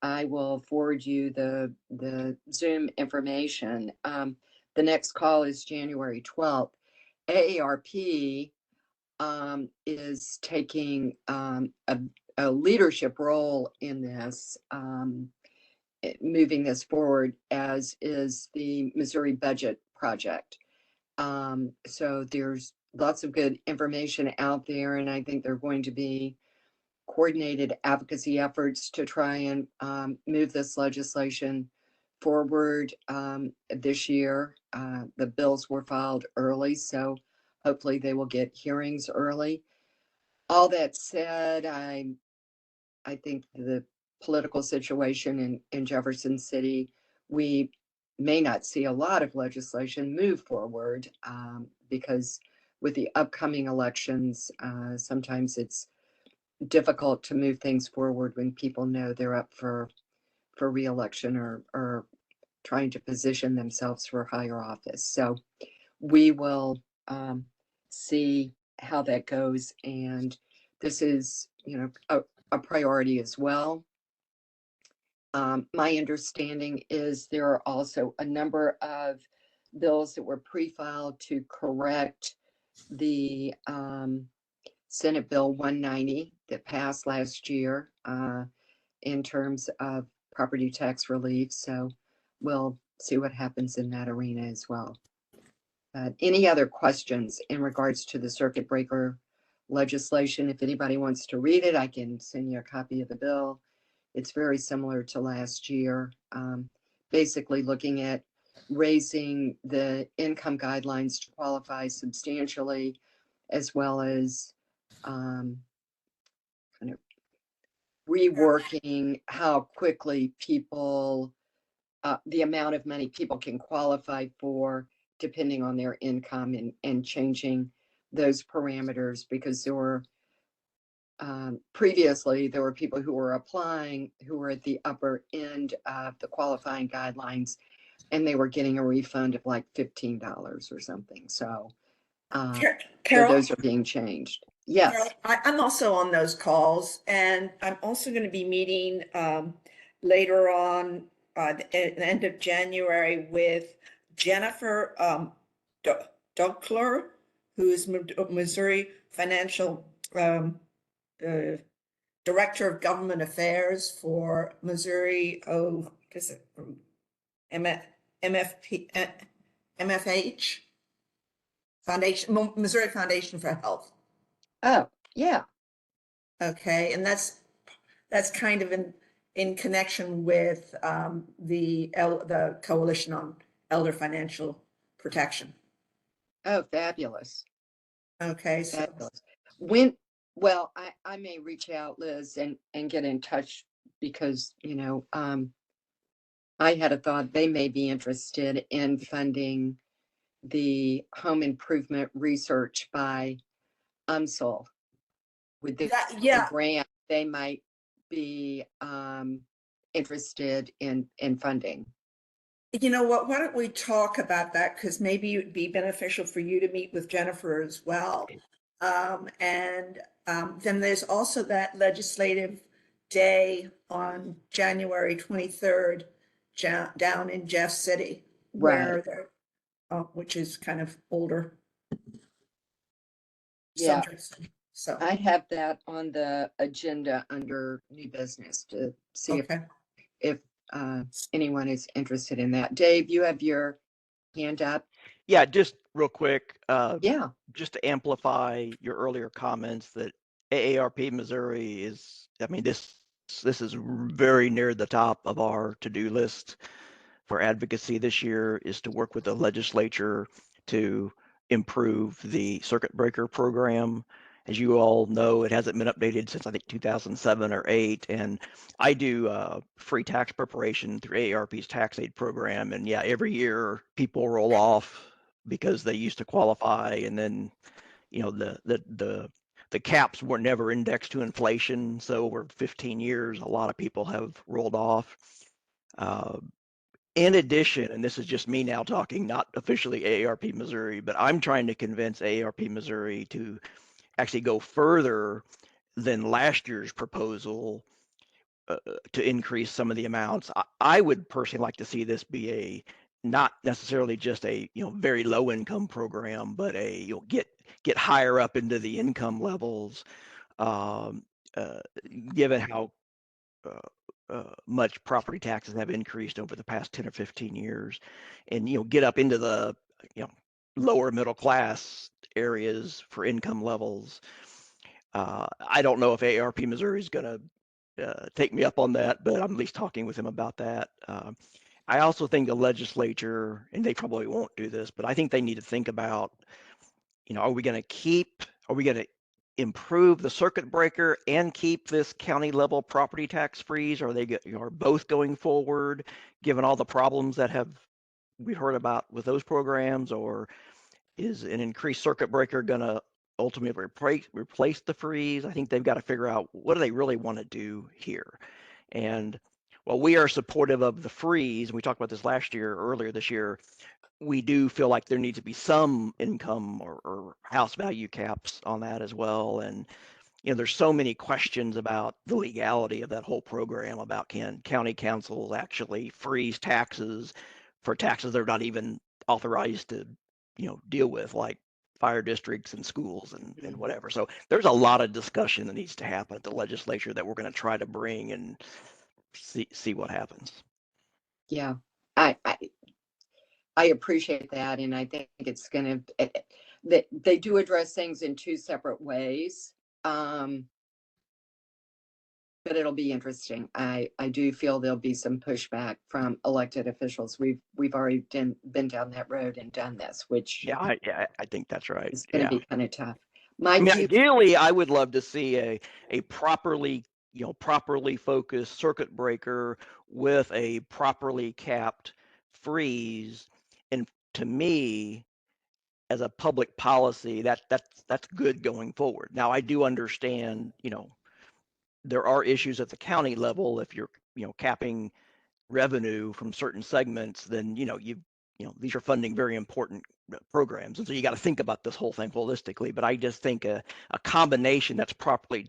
I will forward you the Zoom information. The next call is January 12th. AARP is taking a leadership role in this, moving this forward, as is the Missouri Budget project. So there's lots of good information out there, and I think they're going to be coordinated advocacy efforts to try and move this legislation forward this year. The bills were filed early, so hopefully they will get hearings early. All that said, I think the political situation in Jefferson City, we may not see a lot of legislation move forward because with the upcoming elections, sometimes it's difficult to move things forward when people know they're up for reelection or trying to position themselves for higher office. So we will see how that goes. And this is, a priority as well. My understanding is there are also a number of bills that were pre-filed to correct the Senate Bill 190 that passed last year in terms of property tax relief. So we'll see what happens in that arena as well. Any other questions in regards to the circuit breaker legislation? If anybody wants to read it, I can send you a copy of the bill. It's very similar to last year, basically looking at raising the income guidelines to qualify substantially, as well as kind of reworking how quickly people, the amount of money people can qualify for depending on their income, and changing those parameters, because there were previously there were people who were applying who were at the upper end of the qualifying guidelines, and they were getting a refund of like $15 or something. So, Carol, those are being changed. Yes. Carol, I'm also on those calls, and I'm also going to be meeting later on the end of January with Jennifer Duckler, who's Missouri Financial Director of Government Affairs for Missouri, MFH Foundation, Missouri Foundation for Health. Oh, yeah. Okay, and that's kind of in connection with the Coalition on Elder Financial Protection. Oh, fabulous. Okay, so fabulous. Well, I may reach out, Liz, and get in touch, because, I had a thought they may be interested in funding the home improvement research by UMSL. With the grant, they might be interested in funding. You know what, why don't we talk about that? Because maybe it would be beneficial for you to meet with Jennifer as well. And then there's also that legislative day on January 23rd down in Jeff City, where they're, which is kind of older. Yeah. Subjects. So I have that on the agenda under new business to see if anyone is interested in that. Dave, you have your hand up. Yeah, just real quick. Yeah. Just to amplify your earlier comments that AARP Missouri is, I mean, this is very near the top of our to-do list for advocacy this year, is to work with the legislature to improve the circuit breaker program. As you all know, it hasn't been updated since I think 2007 or 8. And I do free tax preparation through AARP's tax aid program. And yeah, every year people roll off because they used to qualify, and then, the caps were never indexed to inflation. So over 15 years, a lot of people have rolled off. In addition, and this is just me now talking, not officially AARP Missouri, but I'm trying to convince AARP Missouri to actually go further than last year's proposal to increase some of the amounts. I would personally like to see this be not necessarily just a very low income program, but get higher up into the income levels, given how much property taxes have increased over the past 10 or 15 years, and get up into the lower middle class areas for income levels. I don't know if AARP Missouri is going to take me up on that, but I'm at least talking with him about that. I also think the legislature, and they probably won't do this, but I think they need to think about, are we going to improve the circuit breaker and keep this county level property tax freeze? Are they are both going forward, given all the problems that we heard about with those programs? Or is an increased circuit breaker going to ultimately replace the freeze? I think they've got to figure out what do they really want to do here. And while we are supportive of the freeze, and we talked about this earlier this year, we do feel like there needs to be some income or house value caps on that as well. And, there's so many questions about the legality of that whole program, about can county councils actually freeze taxes for taxes they're not even authorized to, deal with, like fire districts and schools and whatever. So there's a lot of discussion that needs to happen at the legislature that we're going to try to bring and see what happens. Yeah, I appreciate that, and I think it's going to. They do address things in two separate ways, but it'll be interesting. I do feel there'll be some pushback from elected officials. We've already been down that road and done this, which I think that's right. It's going to be kind of tough. Ideally, I would love to see a properly focused circuit breaker with a properly capped freeze. And to me, as a public policy, that's good going forward. Now, I do understand, there are issues at the county level. If you're, capping revenue from certain segments, then, these are funding very important programs. And so you got to think about this whole thing holistically. But I just think a combination that's properly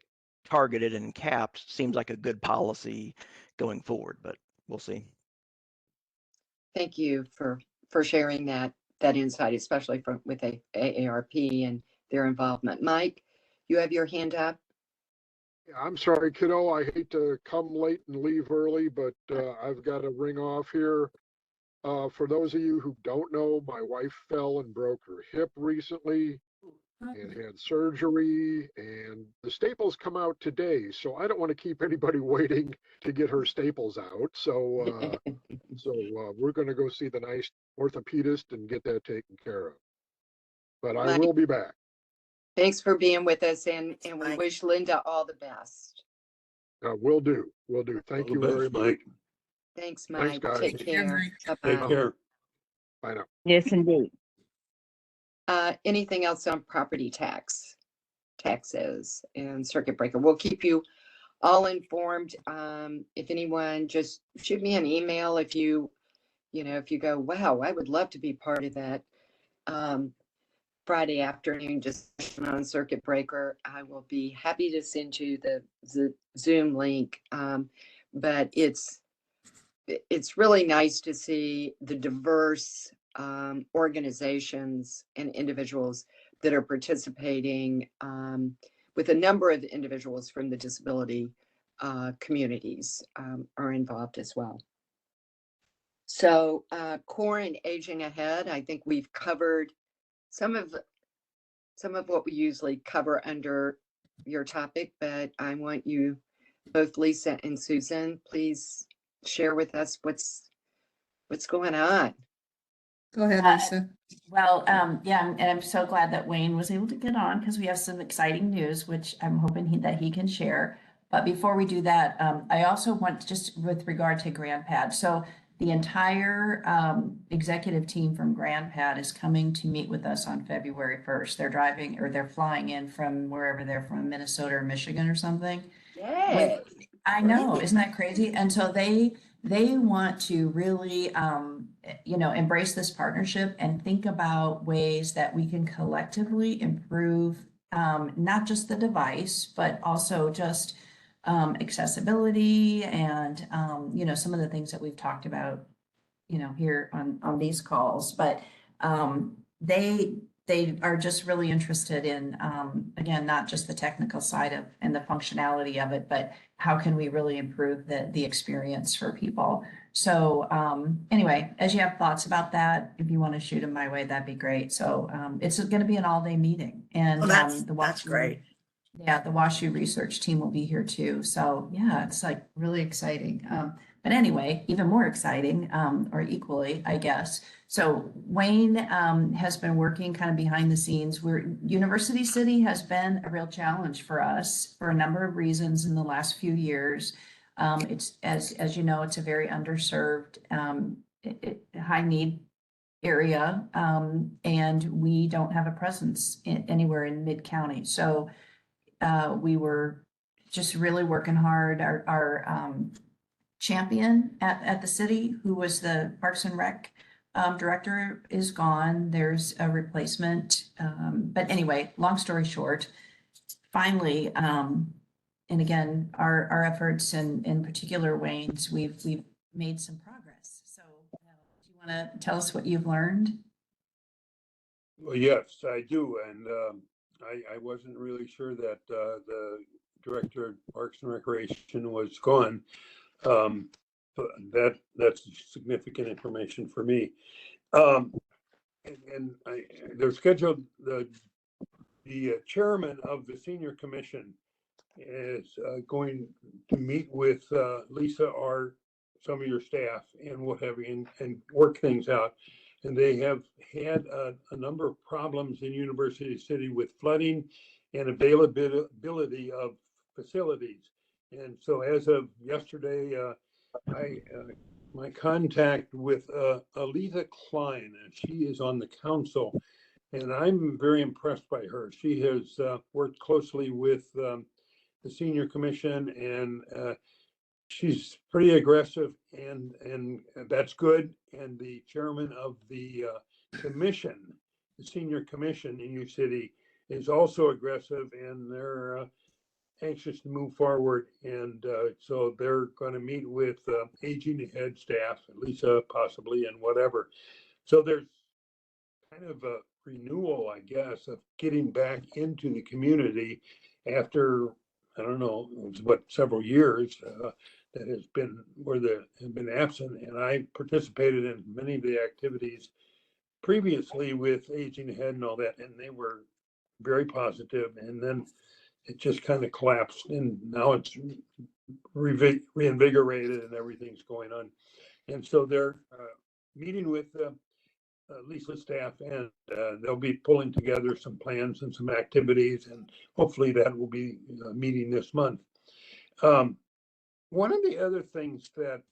targeted and capped seems like a good policy going forward, but we'll see. Thank you for sharing that insight, especially with AARP and their involvement. Mike, you have your hand up. Yeah, I'm sorry, kiddo. I hate to come late and leave early, but I've got to ring off here. For those of you who don't know, my wife fell and broke her hip recently and had surgery, and the staples come out today. So I don't want to keep anybody waiting to get her staples out. So we're going to go see the nice orthopedist and get that taken care of. But I will be back. Thanks for being with us, and we wish Linda all the best. Will do. Thank you very much. Thanks, Mike. Thanks, guys. Take care. Take care. Bye now. Yes, indeed. Anything else on property taxes and circuit breaker? We'll keep you all informed. If anyone, just shoot me an email if you go, wow, I would love to be part of that Friday afternoon discussion on circuit breaker. I will be happy to send you the Zoom link. But it's really nice to see the diverse organizations and individuals that are participating, with a number of individuals from the disability communities are involved as well. So core and aging ahead, I think we've covered some of what we usually cover under your topic, but I want you, both Lisa and Susan, please share with us what's going on. Go ahead, Lisa. Well, yeah, and I'm so glad that Wayne was able to get on because we have some exciting news, which I'm hoping that he can share. But before we do that, I also want, just with regard to GrandPad. So the entire executive team from GrandPad is coming to meet with us on February 1st. They're flying in from wherever they're from, Minnesota or Michigan or something. Yay! I know, isn't that crazy? And so they want to really, embrace this partnership and think about ways that we can collectively improve not just the device, but also just accessibility and, some of the things that we've talked about, here on these calls. But they they are just really interested in, again, not just the technical side of and the functionality of it, but how can we really improve the experience for people? So anyway, as you have thoughts about that, if you want to shoot them my way, that'd be great. So it's going to be an all-day meeting, and Oh, that's the great. Yeah, the WashU research team will be here too. So yeah, it's like really exciting. But anyway, even more exciting, or equally, I guess. So Wayne has been working kind of behind the scenes. University City has been a real challenge for us for a number of reasons in the last few years. It's as you know, it's a very underserved, high need area, and we don't have a presence anywhere in Mid County. So we were just really working hard. Our champion at the city, who was the Parks and Rec director, is gone. There's a replacement. But anyway, long story short, finally, and again, our efforts, and in particular Wayne's, we've made some progress. So do you want to tell us what you've learned? Well, yes, I do. And I wasn't really sure that the director of Parks and Recreation was gone. But that's significant information for me. They're scheduled, the chairman of the senior commission is going to meet with Lisa or some of your staff and what have you, and work things out. And they have had a number of problems in University City with flooding and availability of facilities. And so as of yesterday, my contact with Alita Klein, and she is on the council, and I'm very impressed by her. She has worked closely with the senior commission, and she's pretty aggressive, and that's good. And the chairman of the commission, the senior commission in U City, is also aggressive, and they're anxious to move forward. And so they're going to meet with aging ahead staff, Lisa possibly, and whatever. So there's kind of a renewal, I guess, of getting back into the community after, I don't know, it's what, several years that has been where they have been absent. And I participated in many of the activities previously with Aging Ahead and all that, and they were very positive. And then it just kind of collapsed, and now it's reinvigorated and everything's going on. And so they're meeting with Lisa's staff, and they'll be pulling together some plans and some activities, and hopefully that will be meeting this month. One of the other things that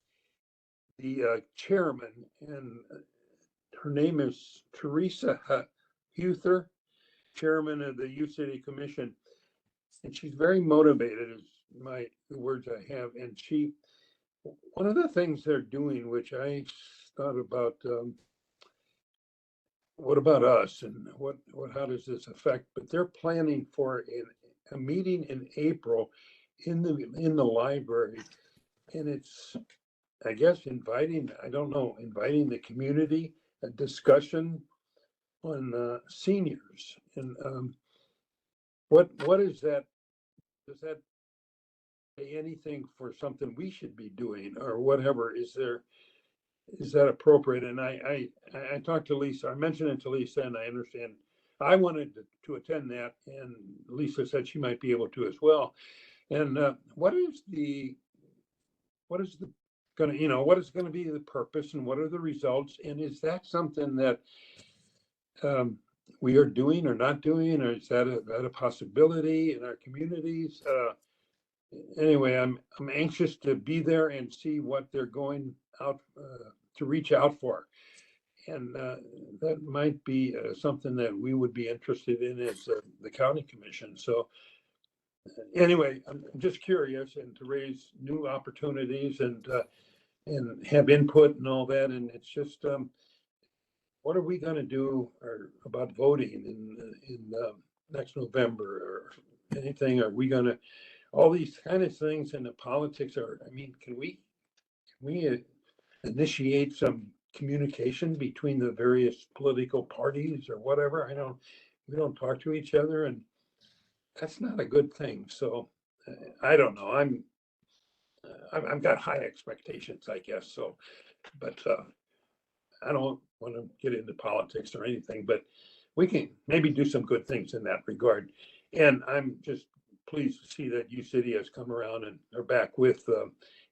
the chairman, and her name is Teresa Huther, chairman of the U City Commission, and she's very motivated, is the words I have. And one of the things they're doing, which I thought about, what about us, and how does this affect? But they're planning for a meeting in April in the library, and it's, I guess, inviting the community, a discussion on seniors. And what is that? Does that say anything for something we should be doing or whatever? Is that appropriate? And I talked to Lisa, I mentioned it to Lisa, and I understand I wanted to attend that, and Lisa said she might be able to as well. And what is going to be the purpose, and what are the results? And is that something that we are doing or not doing, or is that a possibility in our communities? Anyway, I'm anxious to be there and see what they're going out to reach out for. And that might be something that we would be interested in as the county commission. So anyway, I'm just curious, and to raise new opportunities and have input and all that. And it's just, what are we going to do about voting in next November or anything? Are we going to, all these kind of things, and the politics are, I mean, can we initiate some communication between the various political parties or whatever. We don't talk to each other, and that's not a good thing. So I don't know. I've got high expectations, I guess. So, but I don't want to get into politics or anything, but we can maybe do some good things in that regard. And I'm just pleased to see that U-City has come around and are back with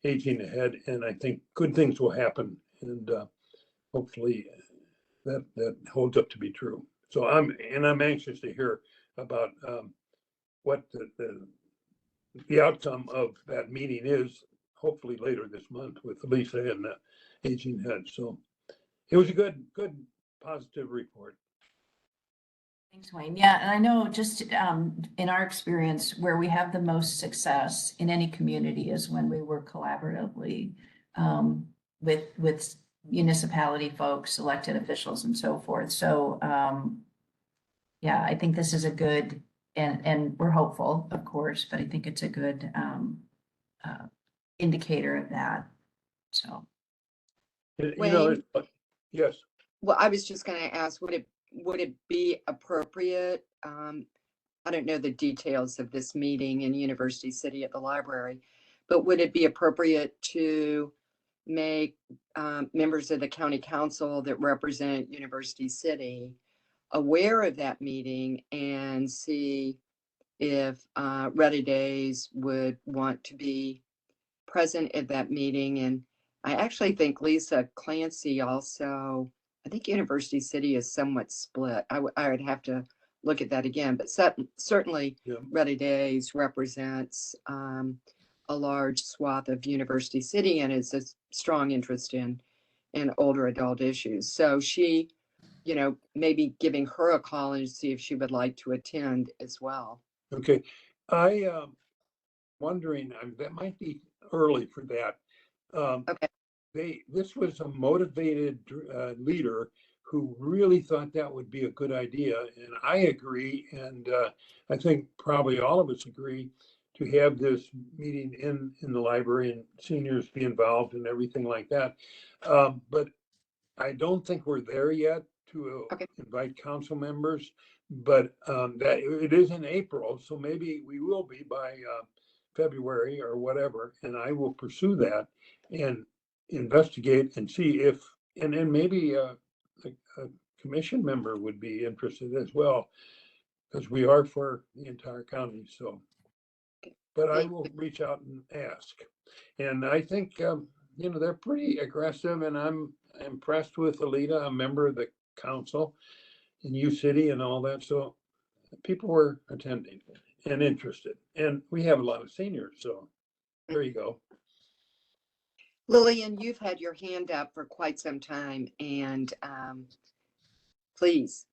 Aging Ahead. And I think good things will happen. And hopefully that holds up to be true. So I'm anxious to hear about what the outcome of that meeting is, hopefully later this month with Lisa and Aging Ahead. So it was a good, positive report. Thanks, Wayne. Yeah, and I know just in our experience, where we have the most success in any community is when we work collaboratively with municipality folks, elected officials, and so forth. So yeah, I think this is a good, and we're hopeful, of course, but I think it's a good indicator of that. So, Wayne? Yes. Well, I was just going to ask, would it be appropriate? I don't know the details of this meeting in University City at the library, but would it be appropriate to make members of the county council that represent University City aware of that meeting and see if Ready Days would want to be present at that meeting? And I actually think Lisa Clancy also, I think University City is somewhat split. I would have to look at that again, but certainly Ready Days represents a large swath of University City and is a strong interest in older adult issues. So she, maybe giving her a call and see if she would like to attend as well. Okay. I wondering, that might be early for that. Okay. This was a motivated leader who really thought that would be a good idea. And I agree. And I think probably all of us agree to have this meeting in the library and seniors be involved and everything like that. But I don't think we're there yet to invite council members, but that it is in April. So maybe we will be by February or whatever. And I will pursue that and investigate and see if, and then maybe a commission member would be interested as well, because we are for the entire county. So, but I will reach out and ask. And I think, they're pretty aggressive, and I'm impressed with Alita, a member of the council in U-City and all that. So people were attending and interested, and we have a lot of seniors. So there you go. Lillian, you've had your hand up for quite some time, and please,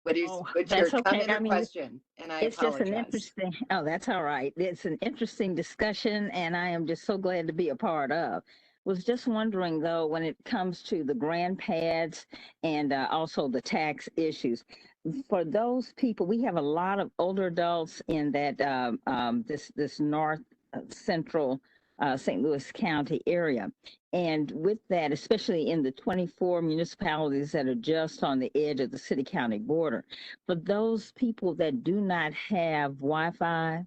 what's your comment or question? And I it's apologize. Just an interesting, that's all right. It's an interesting discussion, and I am just so glad to be a part of. Was just wondering, though, when it comes to the grant pads and also the tax issues, for those people, we have a lot of older adults in that this north central St. Louis County area. And with that, especially in the 24 municipalities that are just on the edge of the city-county border, for those people that do not have Wi-Fi,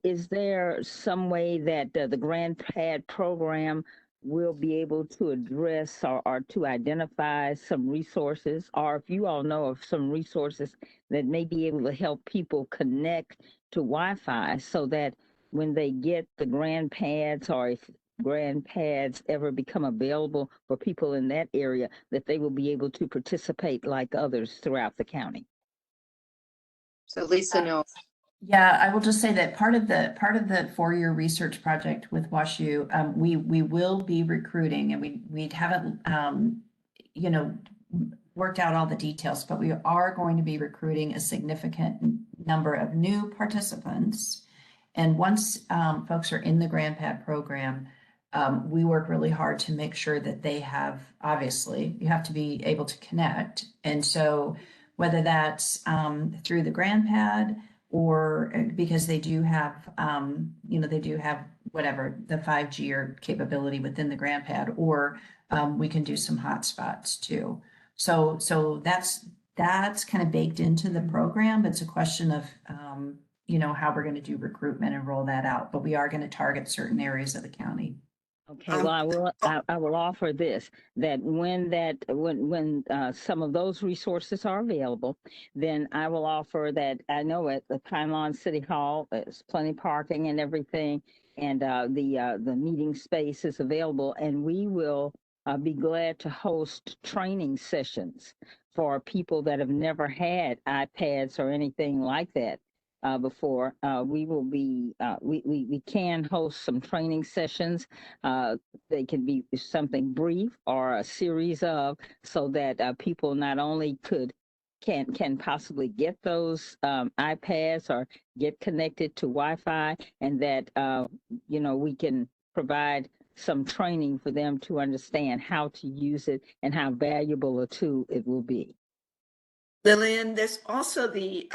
is there some way that the Grant Pad program will be able to address or to identify some resources, or if you all know of some resources that may be able to help people connect to Wi-Fi so that when they get the Grant Pads, or if Grant Pads ever become available for people in that area, that they will be able to participate like others throughout the county? So Lisa knows. Yeah, I will just say that part of the 4-year research project with WashU, we will be recruiting, and we haven't worked out all the details, but we are going to be recruiting a significant number of new participants. And once folks are in the Grant Pad program, we work really hard to make sure that they have, obviously, you have to be able to connect. And so whether that's through the Grant Pad, or because they do have, whatever, the 5G or capability within the grant pad, or we can do some hotspots too. So that's kind of baked into the program. It's a question of, you know, how we're going to do recruitment and roll that out. But we are going to target certain areas of the county. Okay, well, I will offer this, that when some of those resources are available, then I will offer that, I know at the Pine Lawn City Hall, there's plenty parking and everything, and the meeting space is available, and we will be glad to host training sessions for people that have never had iPads or anything like that. Before we will be we can host some training sessions. They can be something brief or a series of, so that people not only can possibly get those iPads or get connected to Wi-Fi, and that you know, we can provide some training for them to understand how to use it and how valuable a tool it will be. Lillian, there's also the,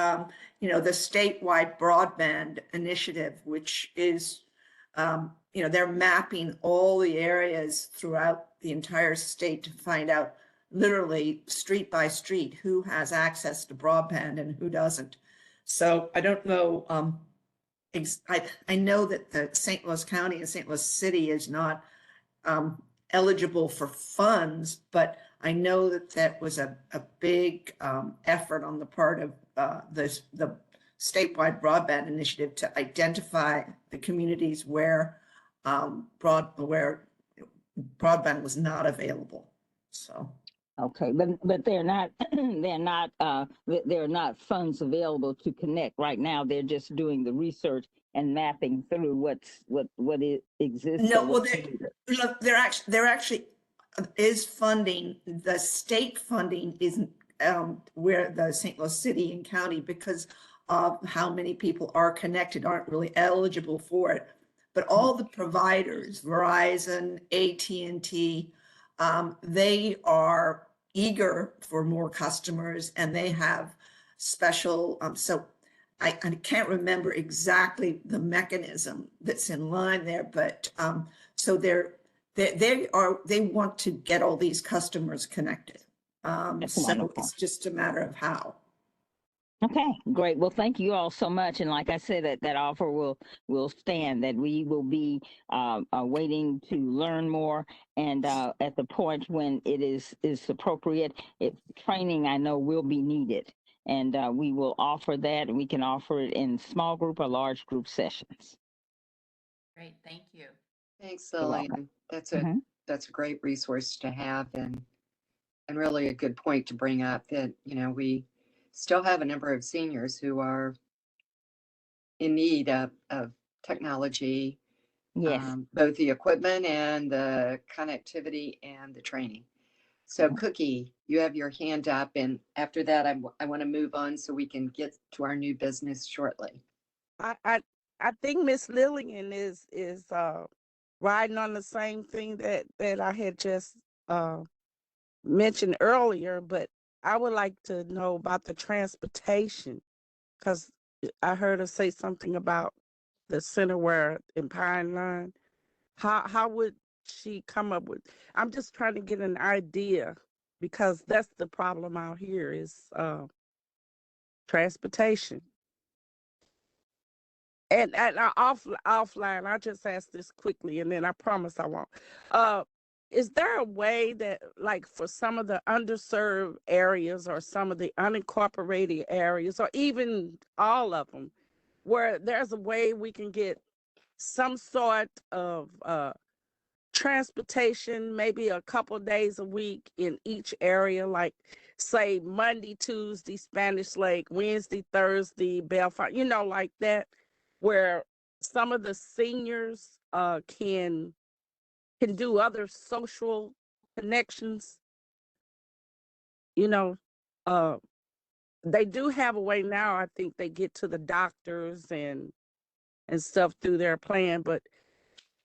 you know, the statewide broadband initiative, which is, you know, they're mapping all the areas throughout the entire state to find out literally street by street who has access to broadband and who doesn't. So I don't know. I know that the St. Louis County and St. Louis City is not eligible for funds, but I know that that was a big effort on the part of the statewide broadband initiative to identify the communities where broadband was not available. So. Okay, but they're not there are not funds available to connect right now. They're just doing the research and mapping through what it exists. No, well, there actually is funding. The state funding isn't where the St. Louis City and County, because of how many people are connected, aren't really eligible for it. But all the providers, Verizon, AT&T, they are eager for more customers, and they have special, so I can't remember exactly the mechanism that's in line there, but so they want to get all these customers connected. So wonderful. it's just a matter of how. Okay, great. Well, thank you all so much. And like I said, that offer will stand, that we will be waiting to learn more. And at the point when it is appropriate, training, I know, will be needed. And we will offer that, and we can offer it in small group or large group sessions. Great, thank you. Thanks, You're welcome. Lillian. That's a great resource to have, and really a good point to bring up, that, you know, we still have a number of seniors who are in need of technology. Yes. Both the equipment and the connectivity and the training. So Cookie, you have your hand up, and after that, I want to move on so we can get to our new business shortly. I think Miss Lillian is riding on the same thing that I had just mentioned earlier, but I would like to know about the transportation, because I heard her say something about the center where in Pine Line. How would she come up with? I'm just trying to get an idea, because that's the problem out here is transportation. And offline, I'll just ask this quickly, and then I promise I won't. Is there a way that, like, for some of the underserved areas or some of the unincorporated areas, or even all of them, where there's a way we can get some sort of transportation, maybe a couple days a week in each area, like say Monday, Tuesday, Spanish Lake, Wednesday, Thursday, Belfast, you know, like that, where some of the seniors can do other social connections. You know, they do have a way now. I think they get to the doctors and stuff through their plan, but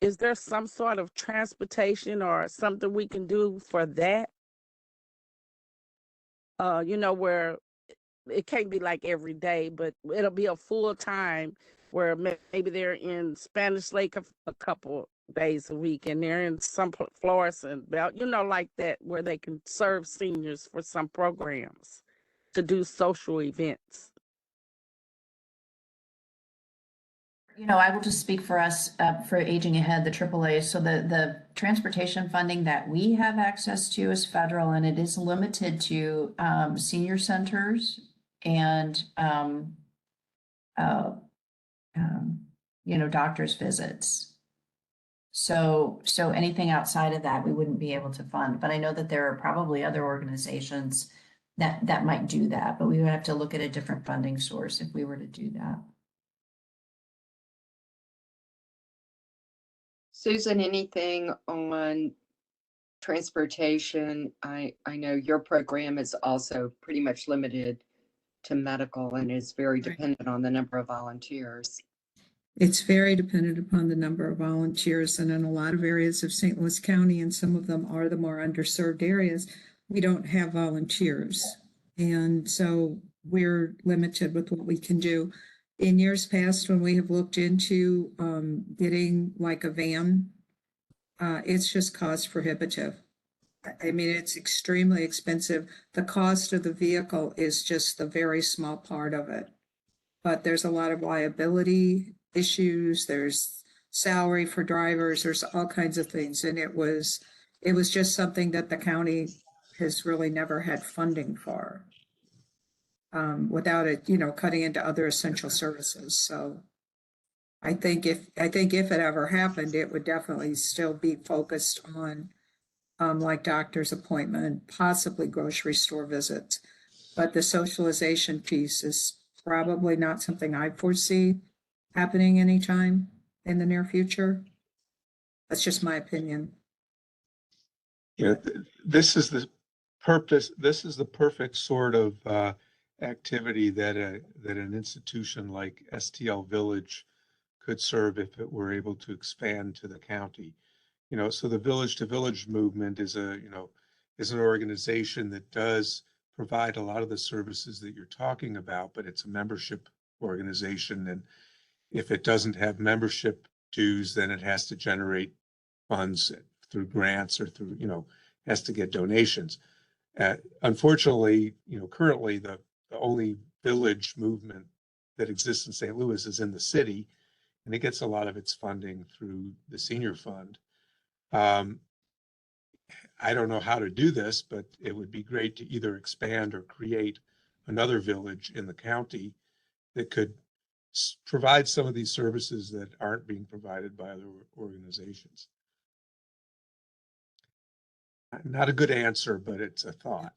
is there some sort of transportation or something we can do for that? You know, where it can't be like every day, but it'll be a full time where maybe they're in Spanish Lake a couple days a week, and they're in some Florissant Belt, like that, where they can serve seniors for some programs to do social events. I will just speak for us, for Aging Ahead, the AAA. So the transportation funding that we have access to is federal, and it is limited to senior centers and doctor's visits. So anything outside of that, we wouldn't be able to fund. But I know that there are probably other organizations that might do that, but we would have to look at a different funding source if we were to do that. Susan, anything on transportation? I know your program is also pretty much limited to medical and is very dependent on the number of volunteers. It's very dependent upon the number of volunteers, and in a lot of areas of St. Louis County, and some of them are the more underserved areas, we don't have volunteers. And so we're limited with what we can do. In years past, when we have looked into getting like a van, it's just cost prohibitive. I mean, it's extremely expensive. The cost of the vehicle is just the very small part of it. But there's a lot of liability issues. There's salary for drivers. There's all kinds of things. And it was just something that the county has really never had funding for. Without it, cutting into other essential services. So I think if it ever happened, it would definitely still be focused on like doctor's appointment, possibly grocery store visits. But the socialization piece is probably not something I foresee happening anytime in the near future. That's just my opinion. Yeah, this is the purpose. This is the perfect sort of activity that an institution like STL Village could serve if it were able to expand to the county. So the Village to Village movement is an organization that does provide a lot of the services that you're talking about, but it's a membership organization. And if it doesn't have membership dues, then it has to generate funds through grants or through, has to get donations. Unfortunately, currently the only village movement that exists in St. Louis is in the city, and it gets a lot of its funding through the senior fund. I don't know how to do this, but it would be great to either expand or create another village in the county that could provide some of these services that aren't being provided by other organizations. Not a good answer, but it's a thought.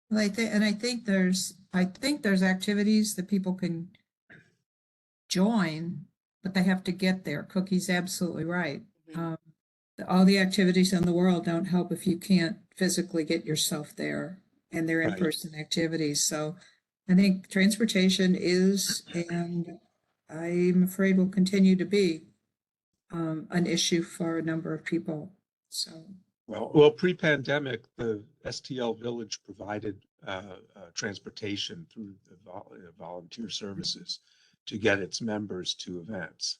Well, I think there's activities that people can join, but they have to get there. Cookie's absolutely right. All the activities in the world don't help if you can't physically get yourself there, and they're in-person activities. So I think transportation is, and I'm afraid will continue to be, an issue for a number of people. So. Well, pre-pandemic, the STL Village provided transportation through the volunteer services to get its members to events.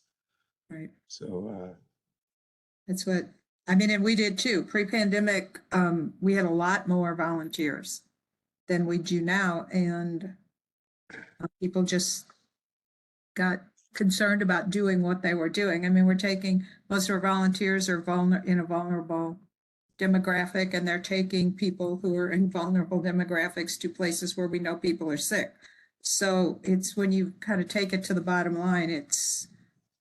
Right. So that's what I mean, and we did too. Pre-pandemic, we had a lot more volunteers than we do now, and people just got concerned about doing what they were doing. I mean, we're taking, most of our volunteers are in a vulnerable demographic, and they're taking people who are in vulnerable demographics to places where we know people are sick. So it's, when you kind of take it to the bottom line, it's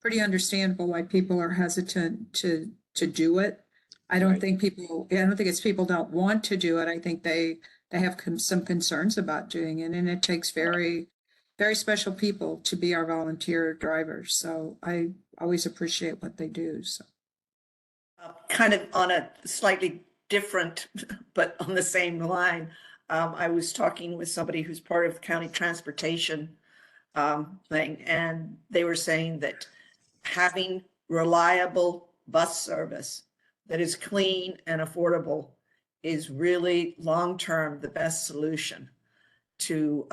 pretty understandable why people are hesitant to do it. I don't think it's people don't want to do it. I think they have some concerns about doing it, and it takes very, very special people to be our volunteer drivers. So I always appreciate what they do. So. Kind of on a slightly different, but on the same line, I was talking with somebody who's part of the county transportation thing, and they were saying that having reliable bus service that is clean and affordable is really long-term the best solution to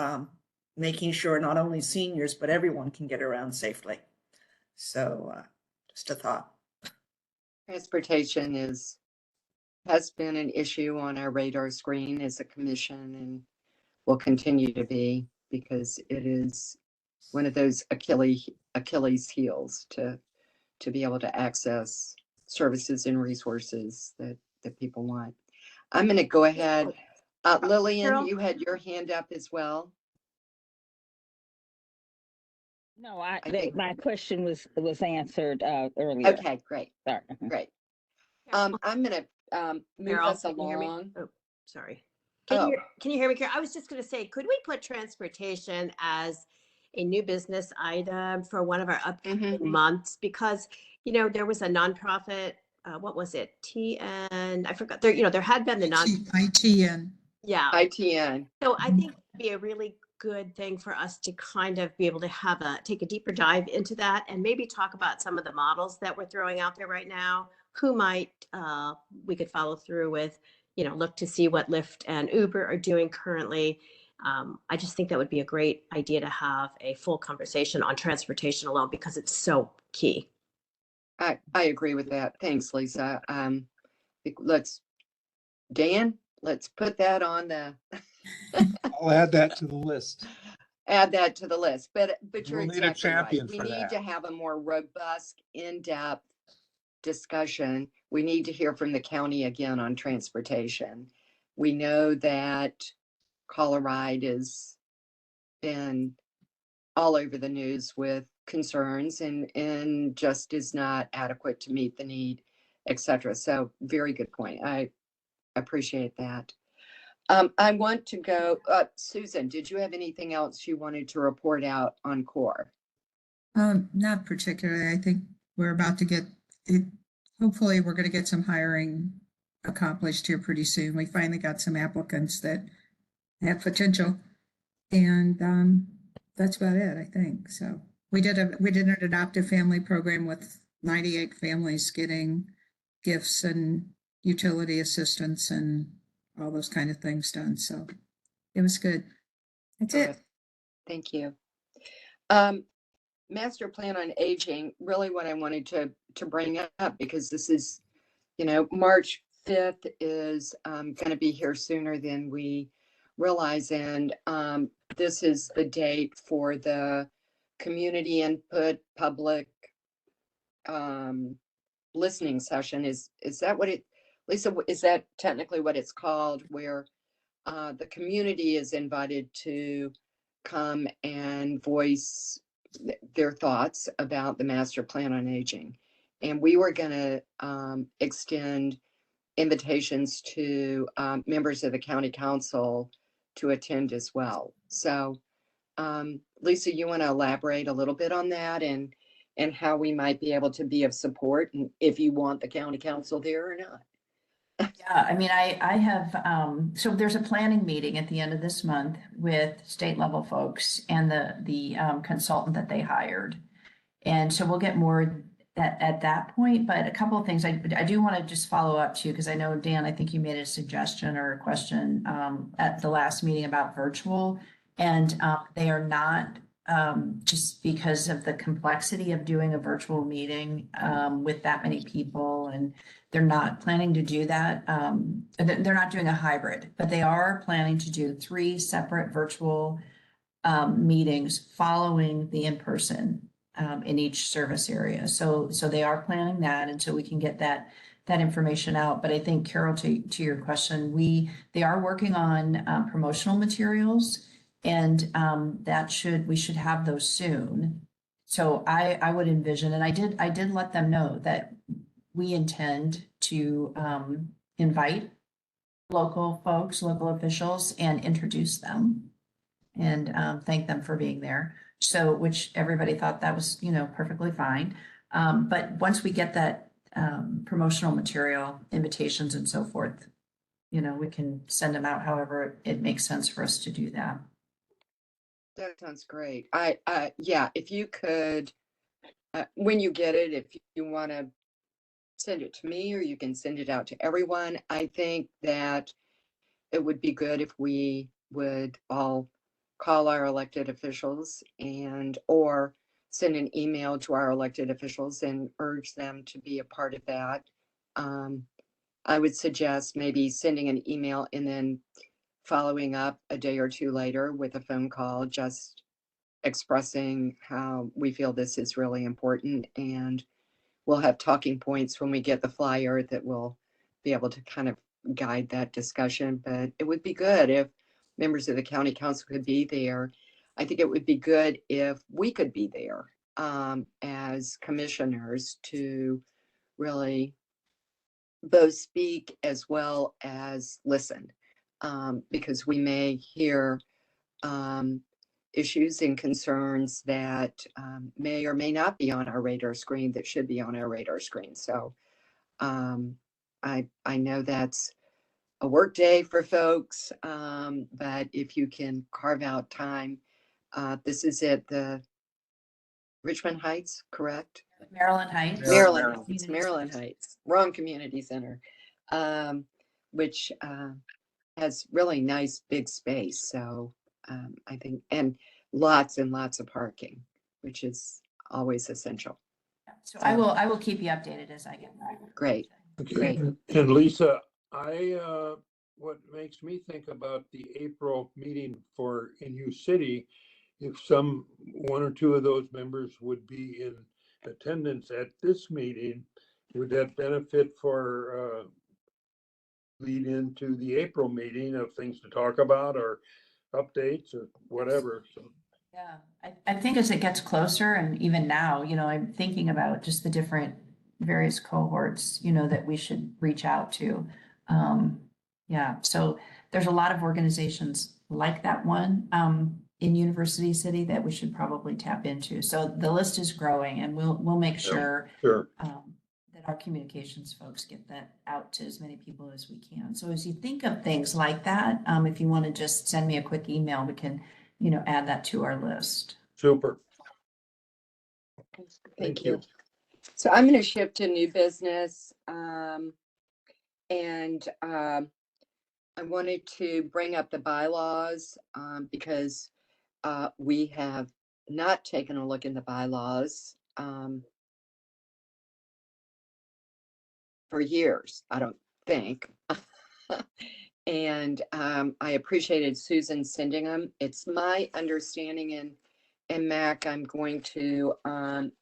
making sure not only seniors, but everyone can get around safely. So just a thought. Transportation has been an issue on our radar screen as a commission and will continue to be because it is one of those Achilles heels to be able to access services and resources that people want. I'm going to go ahead. Lillian, Carol? you had your hand up as well. No, I think- my question was answered earlier. Okay, great, Sorry. great. I'm going to move Carol, us can you hear me? along. Oh, sorry. Oh. Can you hear me, Carol? I was just going to say, could we put transportation as a new business item for one of our upcoming months? Because, you know, there was a nonprofit, what was it? TN, I forgot. There had been the ITN. Yeah. ITN. So I think it'd be a really good thing for us to kind of be able to take a deeper dive into that and maybe talk about some of the models that we're throwing out there right now, who might we could follow through with, look to see what Lyft and Uber are doing currently. I just think that would be a great idea to have a full conversation on transportation alone because it's so key. I agree with that. Thanks, Lisa. Dan, let's put that on the. I'll add that to the list. Add that to the list, but you're We'll need a exactly right. champion We for need that. to have a more robust, in-depth discussion. We need to hear from the county again on transportation. We know that Colorado has been all over the news with concerns and just is not adequate to meet the need, et cetera. So very good point. I appreciate that. I want to go, Susan, did you have anything else you wanted to report out on CORE? Not particularly. I think we're about to get it. Hopefully we're going to get some hiring accomplished here pretty soon. We finally got some applicants that have potential, and that's about it, I think. So we did an adoptive family program with 98 families getting gifts and utility assistance and all those kind of things done. So it was good. That's it. Thank you. Master Plan on Aging, really what I wanted to bring up, because this is, March 5th is going to be here sooner than we realize. And this is the date for the community input public listening session. Is that what Lisa, is that technically what it's called, where the community is invited to come and voice their thoughts about the Master Plan on Aging? And we were going to extend invitations to members of the county council to attend as well. So Lisa, you want to elaborate a little bit on that and how we might be able to be of support, and if you want the county council there or not? Yeah, I mean, I have, so there's a planning meeting at the end of this month with state level folks and the consultant that they hired. And so we'll get more at that point, but a couple of things I do want to just follow up to, because I know, Dan, I think you made a suggestion or a question at the last meeting about virtual, and they are not, just because of the complexity of doing a virtual meeting with that many people, and they're not planning to do that. They're not doing a hybrid, but they are planning to do 3 separate virtual meetings following the in-person in each service area. So they are planning that, and so we can get that information out. But I think, Carol, to your question, they are working on promotional materials, and we should have those soon. So I would envision, and I did let them know that we intend to invite local folks, local officials, and introduce them and thank them for being there. So, which everybody thought that was, perfectly fine. But once we get that promotional material, invitations and so forth, we can send them out however it makes sense for us to do that. That sounds great. Yeah, if you could, when you get it, if you want to send it to me, or you can send it out to everyone. I think that it would be good if we would all call our elected officials or send an email to our elected officials and urge them to be a part of that. I would suggest maybe sending an email and then following up a day or two later with a phone call, just expressing how we feel this is really important. And we'll have talking points when we get the flyer that will be able to kind of guide that discussion. But it would be good if members of the county council could be there. I think it would be good if we could be there as commissioners to really both speak as well as listen, because we may hear issues and concerns that may or may not be on our radar screen that should be on our radar screen. So I know that's a work day for folks, but if you can carve out time, this is at the Richmond Heights, correct? Maryland Heights. Maryland Heights, Community Maryland Center. Heights, wrong community center, which has really nice big space. So I think, and lots and lots of parking, which is always essential. So I will keep you updated as I get back. Great. Okay. Great. And Lisa, what makes me think about the April meeting for NU City, if one or two of those members would be in attendance at this meeting, would that benefit for lead into the April meeting of things to talk about or updates or whatever? So Yeah, I think as it gets closer, and even now, I'm thinking about just the different various cohorts, that we should reach out to. Yeah, so there's a lot of organizations like that one in University City that we should probably tap into. So the list is growing, and we'll make sure sure. that our communications folks get that out to as many people as we can. So as you think of things like that, if you want to just send me a quick email, we can, add that to our list. Super. Thank you. So I'm going to shift to new business. And I wanted to bring up the bylaws because we have not taken a look in the bylaws for years, I don't think. And I appreciated Susan sending them. It's my understanding, and Mac, I'm going to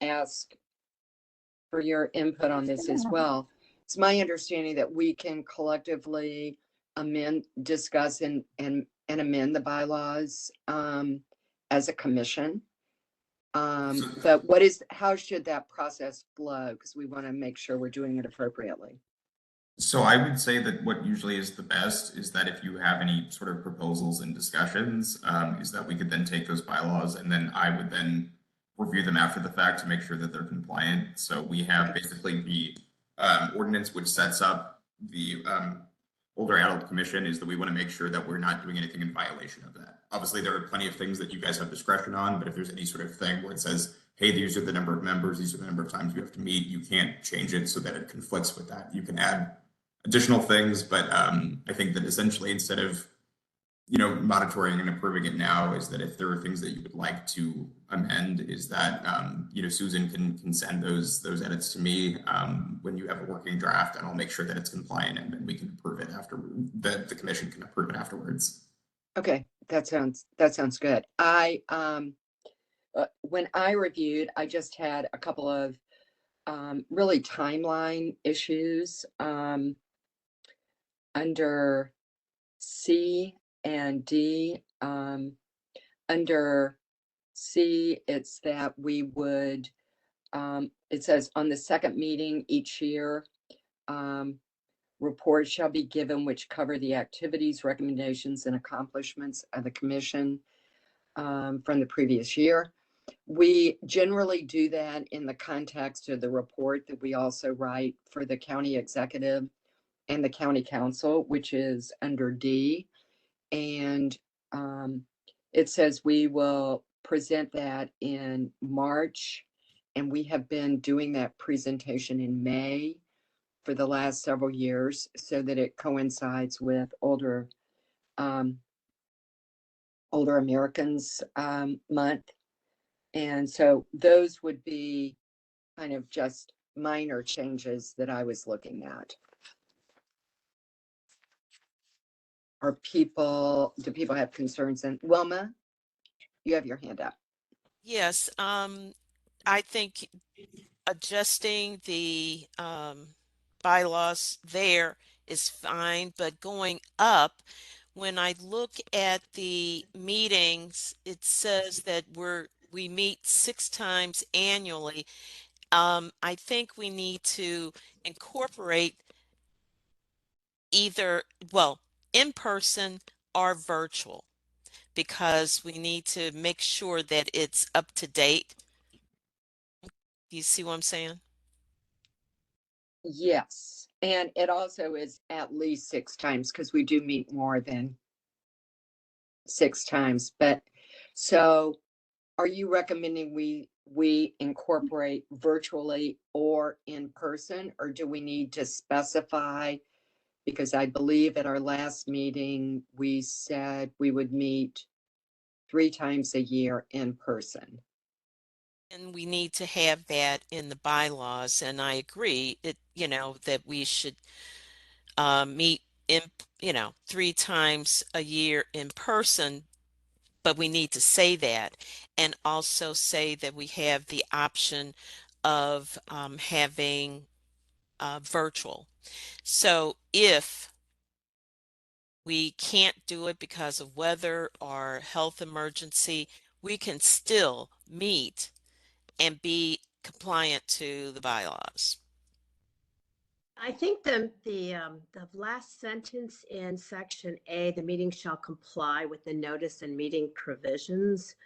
ask for your input on this as well. It's my understanding that we can collectively discuss and amend the bylaws as a commission. But how should that process flow? Because we want to make sure we're doing it appropriately. So I would say that what usually is the best is that if you have any sort of proposals and discussions, is that we could then take those bylaws and then I would then review them after the fact to make sure that they're compliant. So we have basically the ordinance which sets up the Older Adult Commission, is that we want to make sure that we're not doing anything in violation of that. Obviously, there are plenty of things that you guys have discretion on, but if there's any sort of thing where it says, hey, these are the number of members, these are the number of times you have to meet, you can't change it so that it conflicts with that. You can add additional things, but I think that essentially instead of monitoring and approving it now, is that if there are things that you would like to amend, is that Susan can send those edits to me when you have a working draft, and I'll make sure that it's compliant, and then we can approve it after the commission can approve it afterwards. Okay, that sounds good. When I reviewed, I just had a couple of really timeline issues under C and D. Under C, it's that we would, it says on the second meeting each year, reports shall be given which cover the activities, recommendations, and accomplishments of the commission from the previous year. We generally do that in the context of the report that we also write for the county executive and the county council, which is under D. And it says we will present that in March, and we have been doing that presentation in May for the last several years so that it coincides with older Americans month. And so those would be kind of just minor changes that I was looking at. Do people have concerns? And Wilma, you have your hand up. Yes, I think adjusting the bylaws there is fine, but going up, when I look at the meetings, it says that we meet 6 times annually. I think we need to incorporate either, well, in person or virtual, because we need to make sure that it's up to date. You see what I'm saying? Yes, and it also is at least 6 times because we do meet more than 6 times. But so are you recommending we incorporate virtually or in person, or do we need to specify? Because I believe at our last meeting, we said we would meet 3 times a year in person. And we need to have that in the bylaws, and I agree that we should meet in 3 times a year in person, but we need to say that, and also say that we have the option of having virtual. So if we can't do it because of weather or health emergency, we can still meet and be compliant to the bylaws. I think the last sentence in section A, the meeting shall comply with the notice and meeting provisions.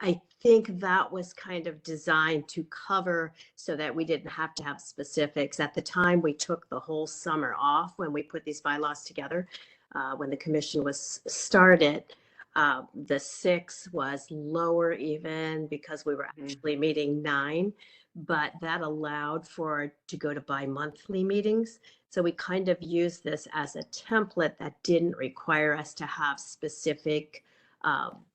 I think that was kind of designed to cover so that we didn't have to have specifics. At the time, we took the whole summer off when we put these bylaws together. When the commission was started, the 6 was lower even because we were actually meeting 9, but that allowed to go to bi-monthly meetings. So we kind of used this as a template that didn't require us to have specific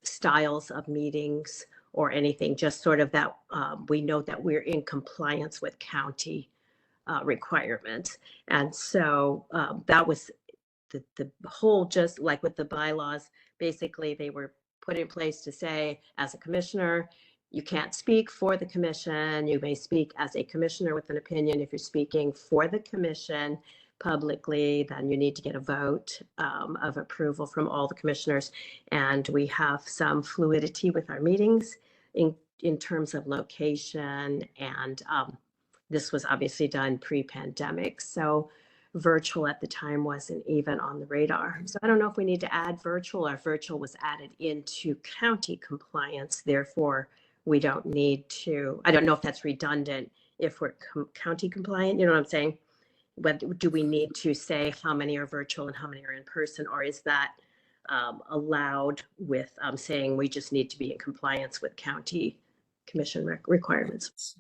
styles of meetings or anything, just sort of that we know that we're in compliance with county requirements. And so that was the whole, just like with the bylaws, basically they were put in place to say, as a commissioner, you can't speak for the commission. You may speak as a commissioner with an opinion. If you're speaking for the commission publicly, then you need to get a vote of approval from all the commissioners. And we have some fluidity with our meetings in terms of location. And this was obviously done pre-pandemic. So virtual at the time wasn't even on the radar. So I don't know if we need to add virtual, or virtual was added into county compliance. Therefore, we don't need to, I don't know if that's redundant if we're county compliant, you know what I'm saying? But do we need to say how many are virtual and how many are in person, or is that allowed with saying we just need to be in compliance with county commission requirements?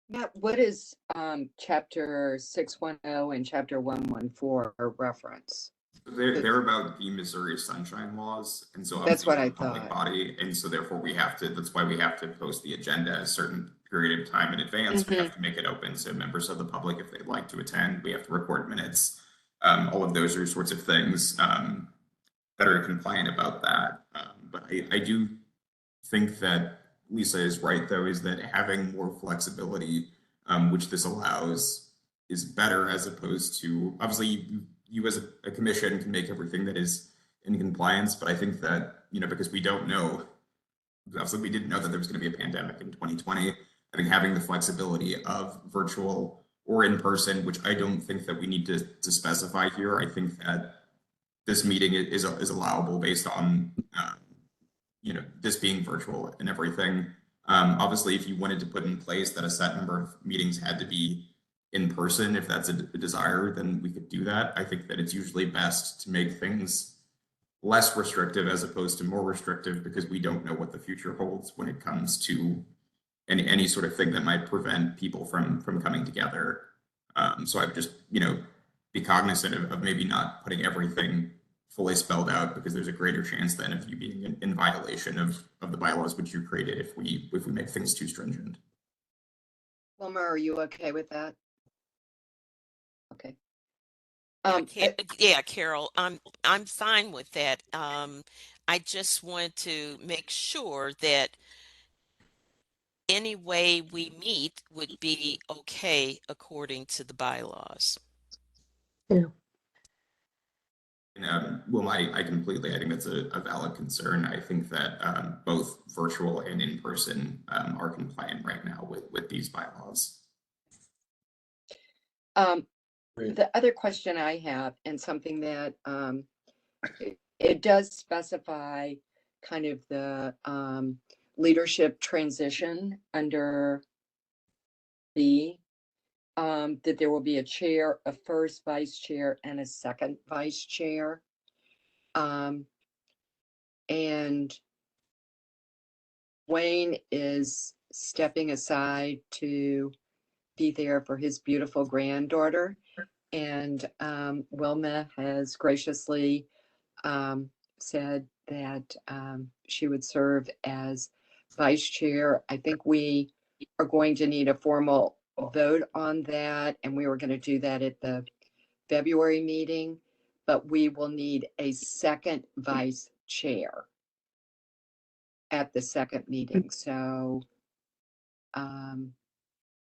Yeah, what is chapter 610 and chapter 114 reference? They're about the Missouri Sunshine Laws, and so That's what obviously I we're a public thought. body, and so therefore that's why we have to post the agenda a certain period of time in advance. We have to make it open so members of the public, if they'd like to attend, we have to record minutes. All of those are sorts of things that are compliant about that. But I do think that Lisa is right, though, is that having more flexibility, which this allows, is better, as opposed to, obviously, you as a commission can make everything that is in compliance. But I think that, because we don't know, obviously we didn't know that there was going to be a pandemic in 2020. I think having the flexibility of virtual or in person, which I don't think that we need to specify here. I think that this meeting is allowable based on, this being virtual and everything. Obviously, if you wanted to put in place that a set number of meetings had to be in person, if that's a desire, then we could do that. I think that it's usually best to make things less restrictive as opposed to more restrictive, because we don't know what the future holds when it comes to any sort of thing that might prevent people from coming together. So I would just, be cognizant of maybe not putting everything fully spelled out, because there's a greater chance then of you being in violation of the bylaws which you created if we make things too stringent. Wilma, are you okay with that? Okay. Yeah, Carol, I'm fine with that. I just want to make sure that any way we meet would be okay according to the bylaws. Yeah. And well, I completely, I think that's a valid concern. I think that both virtual and in person are compliant right now with these bylaws. The other question I have, and something that it does specify kind of the leadership transition under B, that there will be a chair, a first vice chair, and a second vice chair. And Wayne is stepping aside to be there for his beautiful granddaughter. And Wilma has graciously said that she would serve as vice chair. I think we are going to need a formal vote on that, and we were going to do that at the February meeting, but we will need a second vice chair at the second meeting. So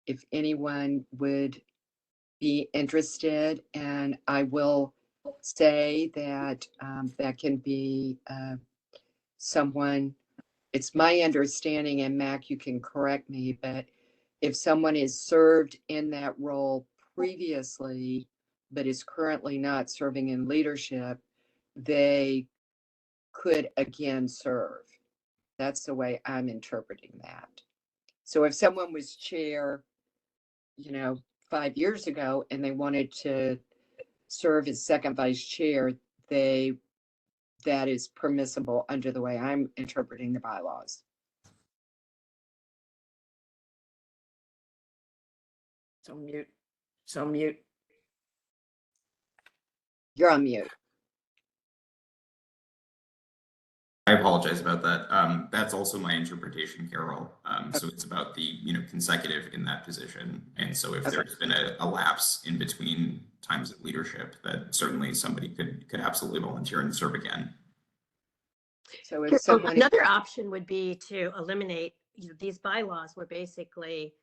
if anyone would be interested, and I will say that that can be someone, it's my understanding, and Mac, you can correct me, but if someone is served in that role previously, but is currently not serving in leadership, they could again serve. That's the way I'm interpreting that. So if someone was chair, 5 years ago, and they wanted to serve as second vice chair, that is permissible under the way I'm interpreting the bylaws. So mute. You're on mute. I apologize about that. That's also my interpretation, Carol. So it's about the, consecutive in that position. And so if there's been a lapse in between times of leadership, that certainly somebody could absolutely volunteer and serve again. So if someone, Another option would be to eliminate, these bylaws were basically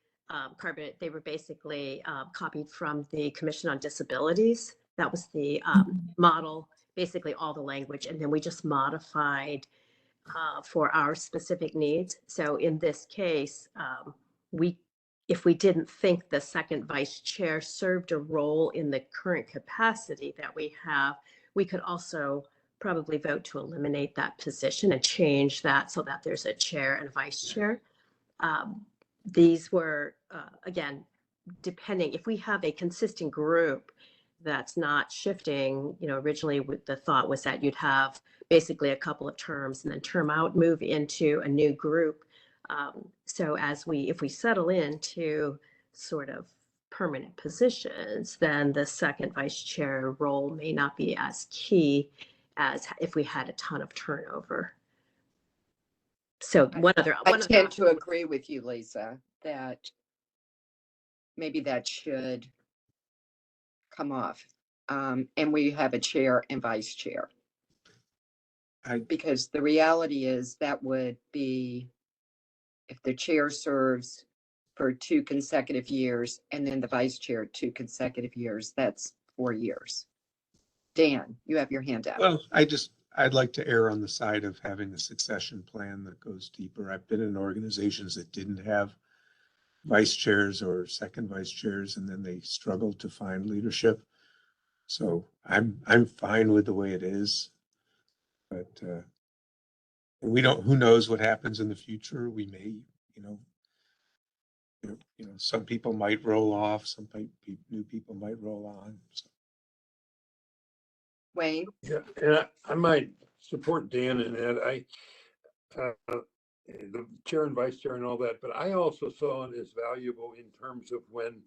they were basically copied from the Commission on Disabilities. That was the model, basically all the language, and then we just modified for our specific needs. So in this case, if we didn't think the second vice chair served a role in the current capacity that we have, we could also probably vote to eliminate that position and change that so that there's a chair and vice chair. These were, again, depending, if we have a consistent group that's not shifting, originally the thought was that you'd have basically a couple of terms and then term out, move into a new group. So if we settle into sort of permanent positions, then the second vice chair role may not be as key as if we had a ton of turnover. So I tend to agree with you, Lisa, that maybe that should come off. And we have a chair and vice chair. Because the reality is that would be, if the chair serves for 2 consecutive years and then the vice chair 2 consecutive years, that's 4 years. Dan, you have your hand up. Well, I'd like to err on the side of having a succession plan that goes deeper. I've been in organizations that didn't have vice chairs or second vice chairs, and then they struggled to find leadership. So I'm fine with the way it is, but we don't. Who knows what happens in the future? We may, some people might roll off, new people might roll on. So. Wayne? Yeah, and I might support Dan in that. The chair and vice chair and all that, but I also saw it as valuable in terms of when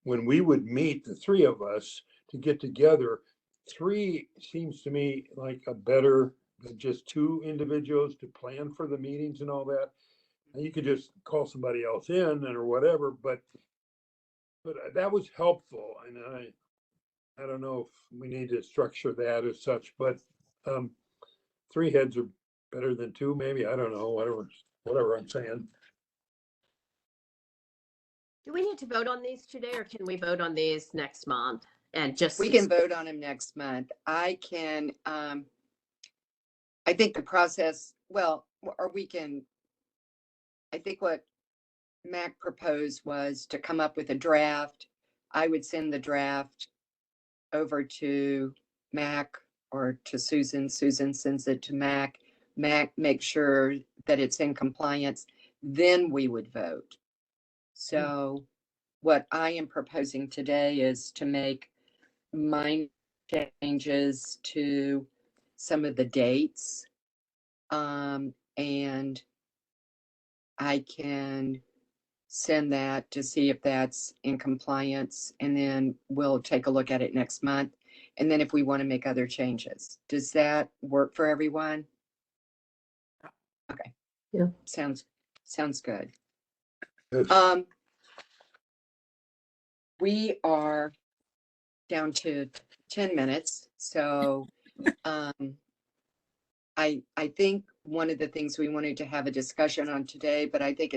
we would meet, the three of us, to get together three seems to me like a better than just two individuals to plan for the meetings and all that. And you could just call somebody else in or whatever, but that was helpful. And I don't know if we need to structure that as such, but three heads are better than two, maybe. I don't know, whatever I'm saying. Do we need to vote on these today, or can we vote on these next month? And just We can vote on them next month. I can, I think the process, well, or we can, I think what Mac proposed was to come up with a draft. I would send the draft over to Mac or to Susan. Susan sends it to Mac. Mac makes sure that it's in compliance. Then we would vote. So what I am proposing today is to make minor changes to some of the dates. And I can send that to see if that's in compliance, and then we'll take a look at it next month. And then if we want to make other changes, does that work for everyone? Okay. Yeah. Sounds good. Yes. We are down to 10 minutes. So I think one of the things we wanted to have a discussion on today, but I think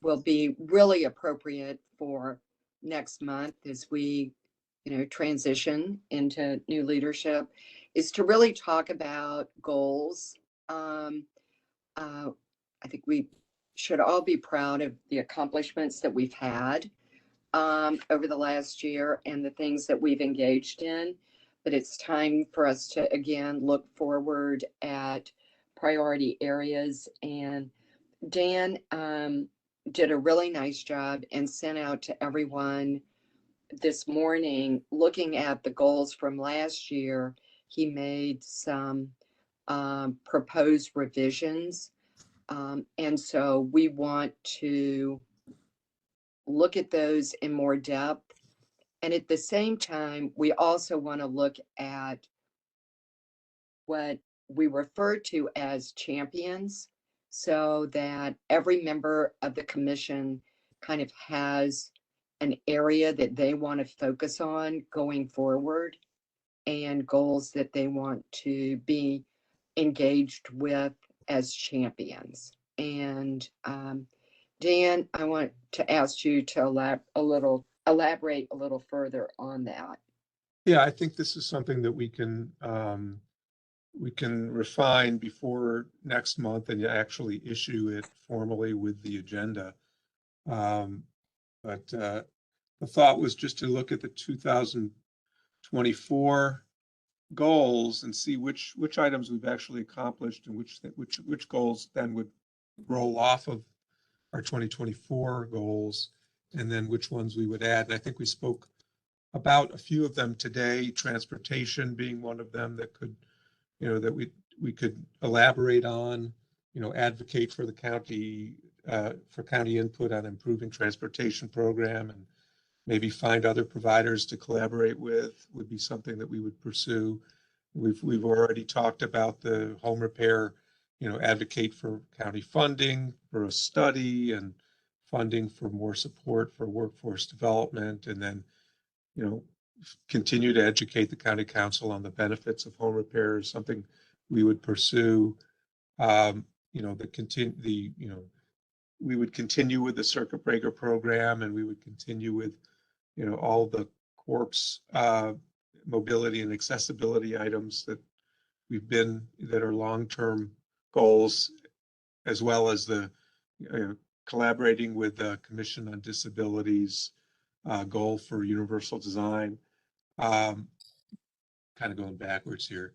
will be really appropriate for next month as we, transition into new leadership, is to really talk about goals. I think we should all be proud of the accomplishments that we've had over the last year and the things that we've engaged in. But it's time for us to, again, look forward at priority areas. And Dan did a really nice job and sent out to everyone this morning, looking at the goals from last year. He made some proposed revisions. And so we want to look at those in more depth. And at the same time, we also want to look at what we refer to as champions, so that every member of the commission kind of has an area that they want to focus on going forward and goals that they want to be engaged with as champions. And Dan, I want to ask you to elaborate a little further on that. Yeah, I think this is something that we can refine before next month and actually issue it formally with the agenda. But the thought was just to look at the 2024 goals and see which items we've actually accomplished and which goals then would roll off of our 2024 goals, and then which ones we would add. And I think we spoke about a few of them today, transportation being one of them that could, that we could elaborate on, advocate for the county, for county input on improving transportation program, and maybe find other providers to collaborate with would be something that we would pursue. We've already talked about the home repair, advocate for county funding for a study and funding for more support for workforce development, and then, continue to educate the county council on the benefits of home repair is something we would pursue. We would continue with the circuit breaker program, and we would continue with, all the corpse mobility and accessibility items that are long-term goals, as well as the collaborating with the Commission on Disabilities goal for universal design. Kind of going backwards here.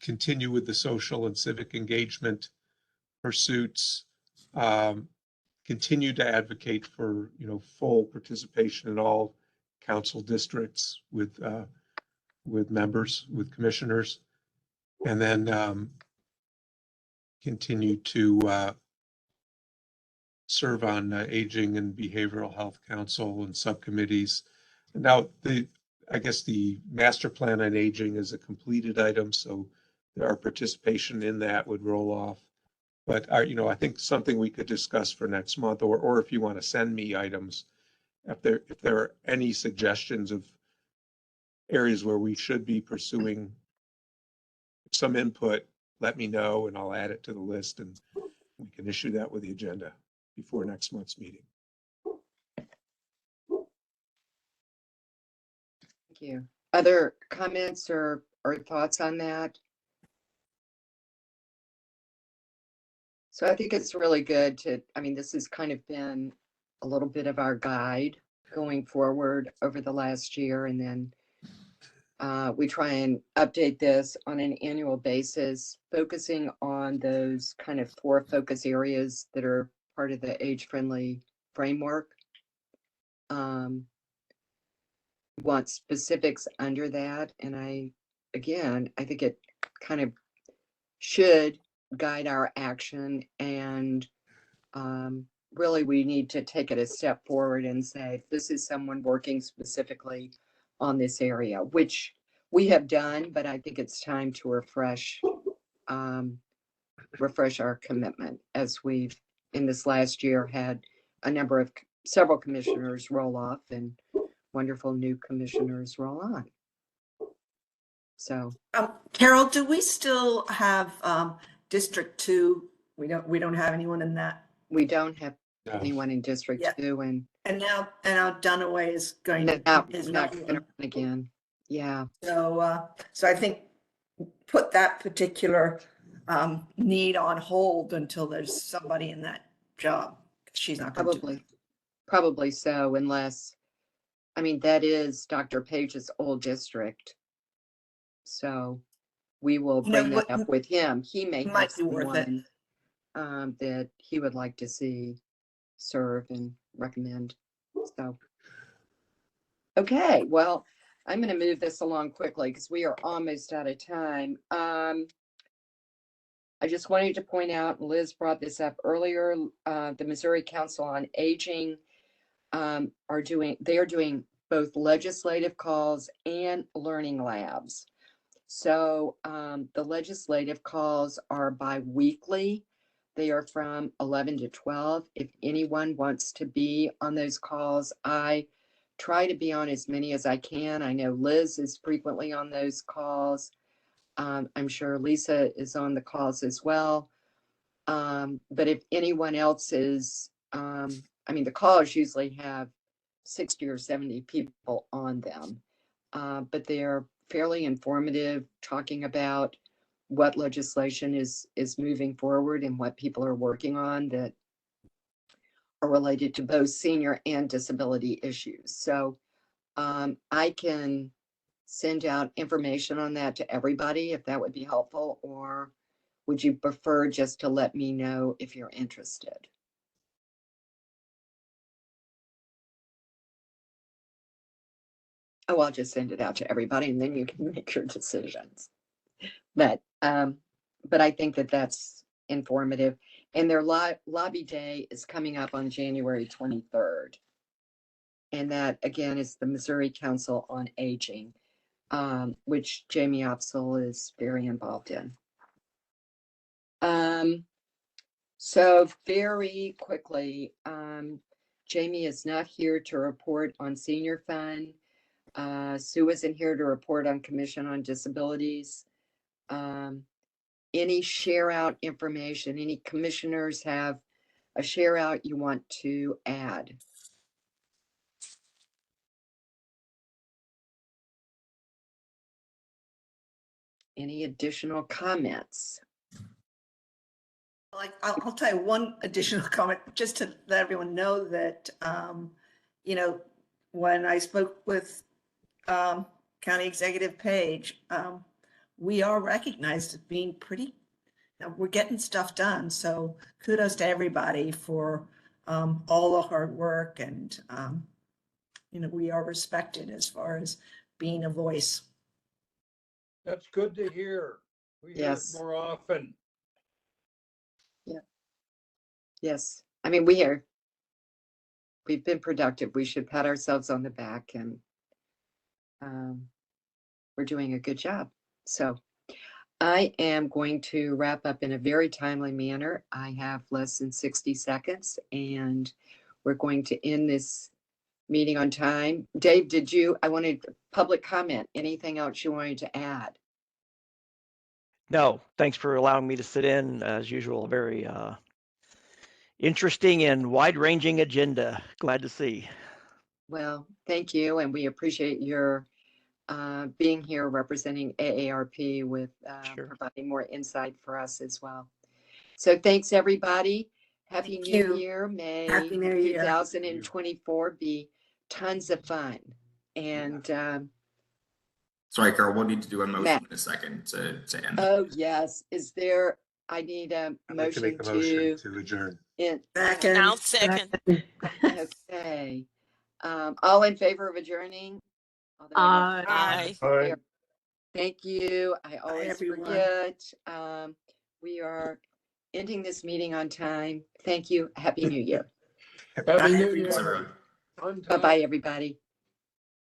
Continue with the social and civic engagement pursuits. Continue to advocate for, full participation in all council districts with members, with commissioners, and then continue to serve on aging and behavioral health council and subcommittees. Now, I guess the master plan on aging is a completed item, so our participation in that would roll off. But I think something we could discuss for next month, or if you want to send me items, if there are any suggestions of areas where we should be pursuing some input, let me know and I'll add it to the list and we can issue that with the agenda before next month's meeting. Thank you. Other comments or thoughts on that? So I think it's really good this has kind of been a little bit of our guide going forward over the last year. And then we try and update this on an annual basis, focusing on those kind of 4 focus areas that are part of the age-friendly framework. Want specifics under that. And I think it kind of should guide our action, and really we need to take it a step forward and say, this is someone working specifically on this area, which we have done, but I think it's time to refresh our commitment, as we've in this last year had several commissioners roll off and wonderful new commissioners roll on. So Carol, do we still have District 2? We don't have anyone in that. we don't have No. anyone in District 2, and now Dunaway is going to is not going to run again. Yeah. So I think put that particular need on hold until there's somebody in that job. She's not going to. Probably so, unless, that is Dr. Page's old district. So we will bring that up with him. He may have someone that he would like to see serve and recommend. So, okay, well, I'm going to move this along quickly because we are almost out of time. I just wanted to point out, and Liz brought this up earlier, the Missouri Council on Aging are doing both legislative calls and learning labs. So the legislative calls are bi-weekly. They are from 11 to 12. If anyone wants to be on those calls, I try to be on as many as I can. I know Liz is frequently on those calls. I'm sure Lisa is on the calls as well. But if anyone else is, the calls usually have 60 or 70 people on them, but they're fairly informative, talking about what legislation is moving forward and what people are working on that are related to both senior and disability issues. So I can send out information on that to everybody if that would be helpful, or would you prefer just to let me know if you're interested? Oh, I'll just send it out to everybody and then you can make your decisions. But I think that that's informative. And their lobby day is coming up on January 23rd. And that, again, is the Missouri Council on Aging, which Jamie Opsel is very involved in. So very quickly, Jamie is not here to report on Senior Fund. Sue isn't here to report on Commission on Disabilities. Any share out information, any commissioners have a share out you want to add? Any additional comments? I'll tell you one additional comment, just to let everyone know that, when I spoke with County Executive Page, we are recognized as being we're getting stuff done. So kudos to everybody for all the hard work, and we are respected as far as being a voice. That's good to hear. We hear it more often. Yeah. Yes. We've been productive. We should pat ourselves on the back, and we're doing a good job. So I am going to wrap up in a very timely manner. I have less than 60 seconds and we're going to end this meeting on time. Dave, I wanted public comment. Anything else you wanted to add? No, thanks for allowing me to sit in. As usual, very interesting and wide-ranging agenda. Glad to see. Well, thank you. And we appreciate your being here representing AARP with Sure. providing more insight for us as well. So thanks, everybody. Happy Thank New you. Year. May Happy New Year. 2024 be tons of fun. And Sorry, Carol, we'll need to do a motion Matt. in a second to end. Oh, yes. I need a I'd like to motion make a motion to, to adjourn. Second. I'll second. okay. All in favor of adjourning? Although I know- Aye. All right. Thank you. I always everyone. forget. We are ending this meeting on time. Thank you. Happy New Year. Happy New Year. Thanks, everyone. Fun time. Bye-bye, everybody.